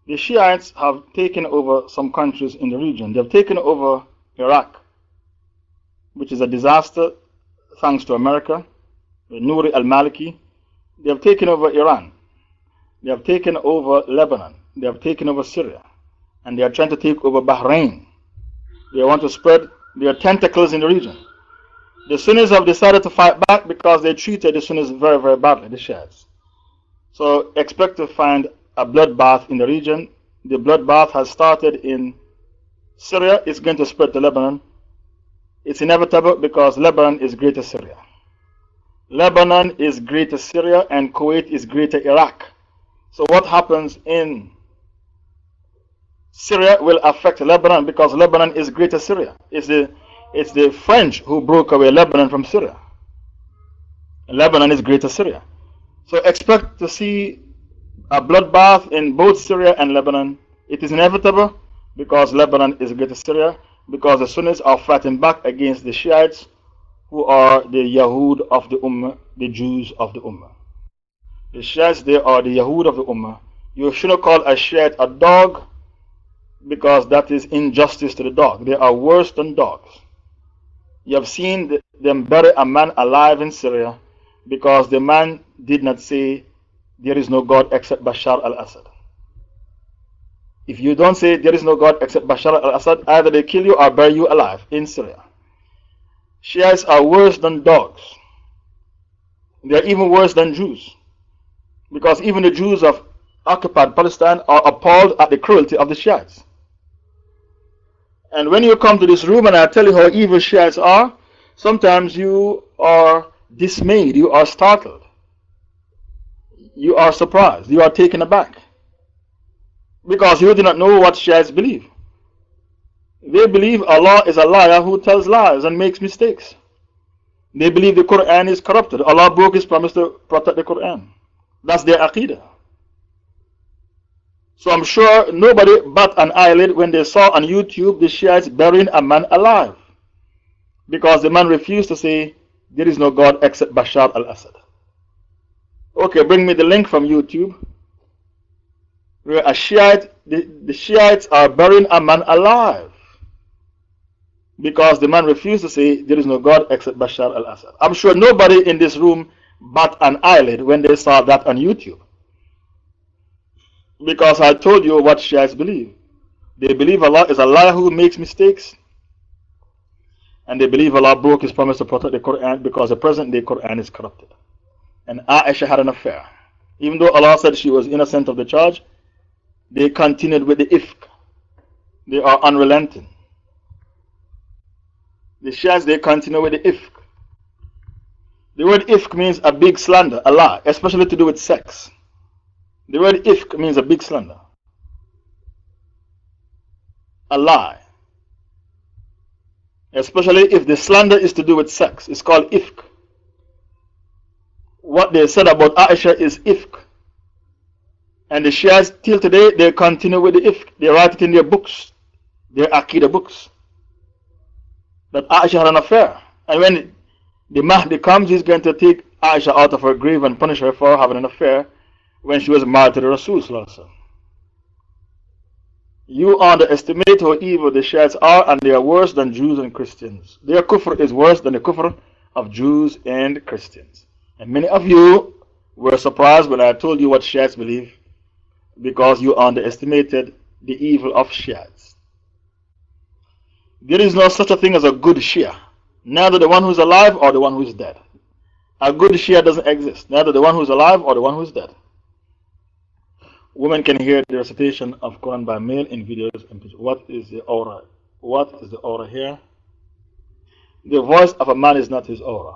The Shiites have taken over some countries in the region. They have taken over Iraq, which is a disaster thanks to America, Nouri al-Maliki. They have taken over Iran. They have taken over Lebanon. They have taken over Syria. And they are trying to take over Bahrain. They want to spread their tentacles in the region. The Sunnis have decided to fight back because they treated the Sunnis very, very badly, the Shiites. So expect to find a bloodbath in the region. The bloodbath has started in Syria. It's going to spread to Lebanon. It's inevitable because Lebanon is greater Syria. Lebanon is greater Syria and Kuwait is greater Iraq. So what happens in Syria will affect Lebanon because Lebanon is greater Syria. It's the French who broke away Lebanon from Syria. Lebanon is greater Syria. So expect to see a bloodbath in both Syria and Lebanon. It is inevitable because Lebanon is greater Syria, because the Sunnis are fighting back against the Shiites, who are the Yahud of the Ummah, the Jews of the Ummah. The Shiites, they are the Yahud of the Ummah. You shouldn't call a Shiite a dog, because that is injustice to the dog. They are worse than dogs. You have seen them bury a man alive in Syria because the man did not say there is no God except Bashar al-Assad. If you don't say there is no God except Bashar al-Assad, either they kill you or bury you alive in Syria. Shiites are worse than dogs. They are even worse than Jews, because even the Jews of occupied Palestine are appalled at the cruelty of the Shiites. And when you come to this room and I tell you how evil Shiites are, sometimes you are dismayed, you are startled, you are surprised, you are taken aback, because you do not know what Shiites believe. They believe Allah is a liar who tells lies and makes mistakes. They believe the Quran is corrupted. Allah broke His promise to protect the Quran. That's their Aqidah. So I'm sure nobody bat an eyelid when they saw on YouTube the Shiites burying a man alive, because the man refused to say there is no God except Bashar al-Assad. Okay, bring me the link from YouTube where a Shiite, the Shiites are burying a man alive because the man refused to say there is no God except Bashar al-Assad. I'm sure nobody in this room bat an eyelid when they saw that on YouTube, because I told you what Shiites believe. They believe Allah is a liar who makes mistakes, and they believe Allah broke His promise to protect the Quran because the present day Quran is corrupted. And Aisha had an affair. Even though Allah said she was innocent of the charge, they continued with the ifk. They are unrelenting. The Shiites, they continue with the ifk. The word ifk means a big slander, a lie, especially to do with sex. The word ifk means a big slander, a lie, especially if the slander is to do with sex. It's called ifk. What they said about Aisha is ifk. And the Shiites till today, they continue with the ifk. They write it in their books. their Aqidah books that Aisha had an affair. And when the Mahdi comes, he's going to take Aisha out of her grave and punish her for having an affair when she was married to the Rasul. You underestimate how evil the Shiites are, and they are worse than Jews and Christians. Their kufr is worse than the kufr of Jews and Christians. And many of you were surprised when I told you what Shiites believe, because you underestimated the evil of Shiites. There is no such a thing as a good Shia, neither the one who is alive or the one who is dead. A good Shia doesn't exist, neither the one who is alive or the one who is dead. Women can hear the recitation of Quran by male in videos and pictures. What is the aura? What is the aura here? The voice of a man is not his aura.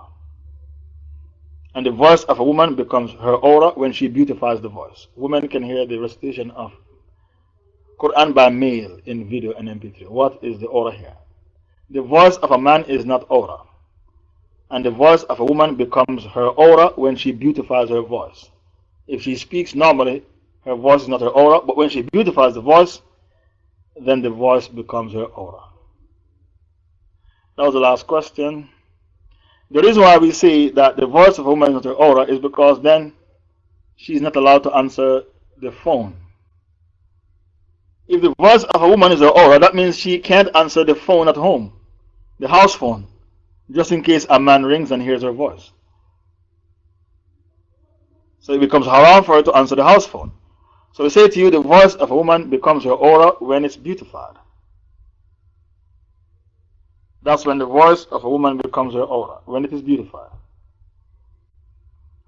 And the voice of a woman becomes her aura when she beautifies the voice. Women can hear the recitation of Quran by male in video and MP3. What is the aura here? The voice of a man is not aura. And the voice of a woman becomes her aura when she beautifies her voice. If she speaks normally, her voice is not her aura, but when she beautifies the voice, then the voice becomes her aura. That was the last question. The reason why we say that the voice of a woman is not her aura is because then she's not allowed to answer the phone. If the voice of a woman is her aura, that means she can't answer the phone at home, the house phone, just in case a man rings and hears her voice. So it becomes haram for her to answer the house phone. So we say to you, the voice of a woman becomes her aura when it's beautified. That's when the voice of a woman becomes her aura, when it is beautified.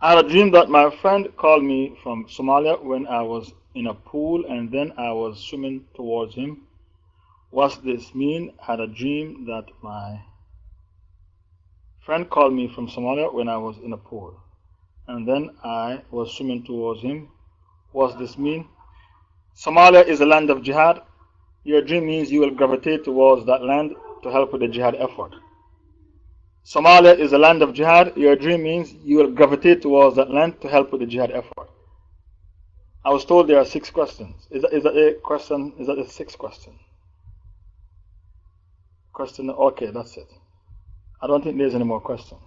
I had a dream that my friend called me from Somalia when I was in a pool and then I was swimming towards him. What's this mean? I had a dream that my friend called me from Somalia when I was in a pool and then I was swimming towards him. What's this mean? Somalia is a land of jihad. Your dream means you will gravitate towards that land to help with the jihad effort. Somalia is a land of jihad. Your dream means you will gravitate towards that land to help with the jihad effort. I was told there are 6 questions. Is that a question? Is that a 6th question? Question, okay, that's it. I don't think there's any more questions.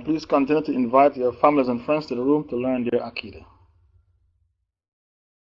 Please continue to invite your families and friends to the room to learn their Aqidah.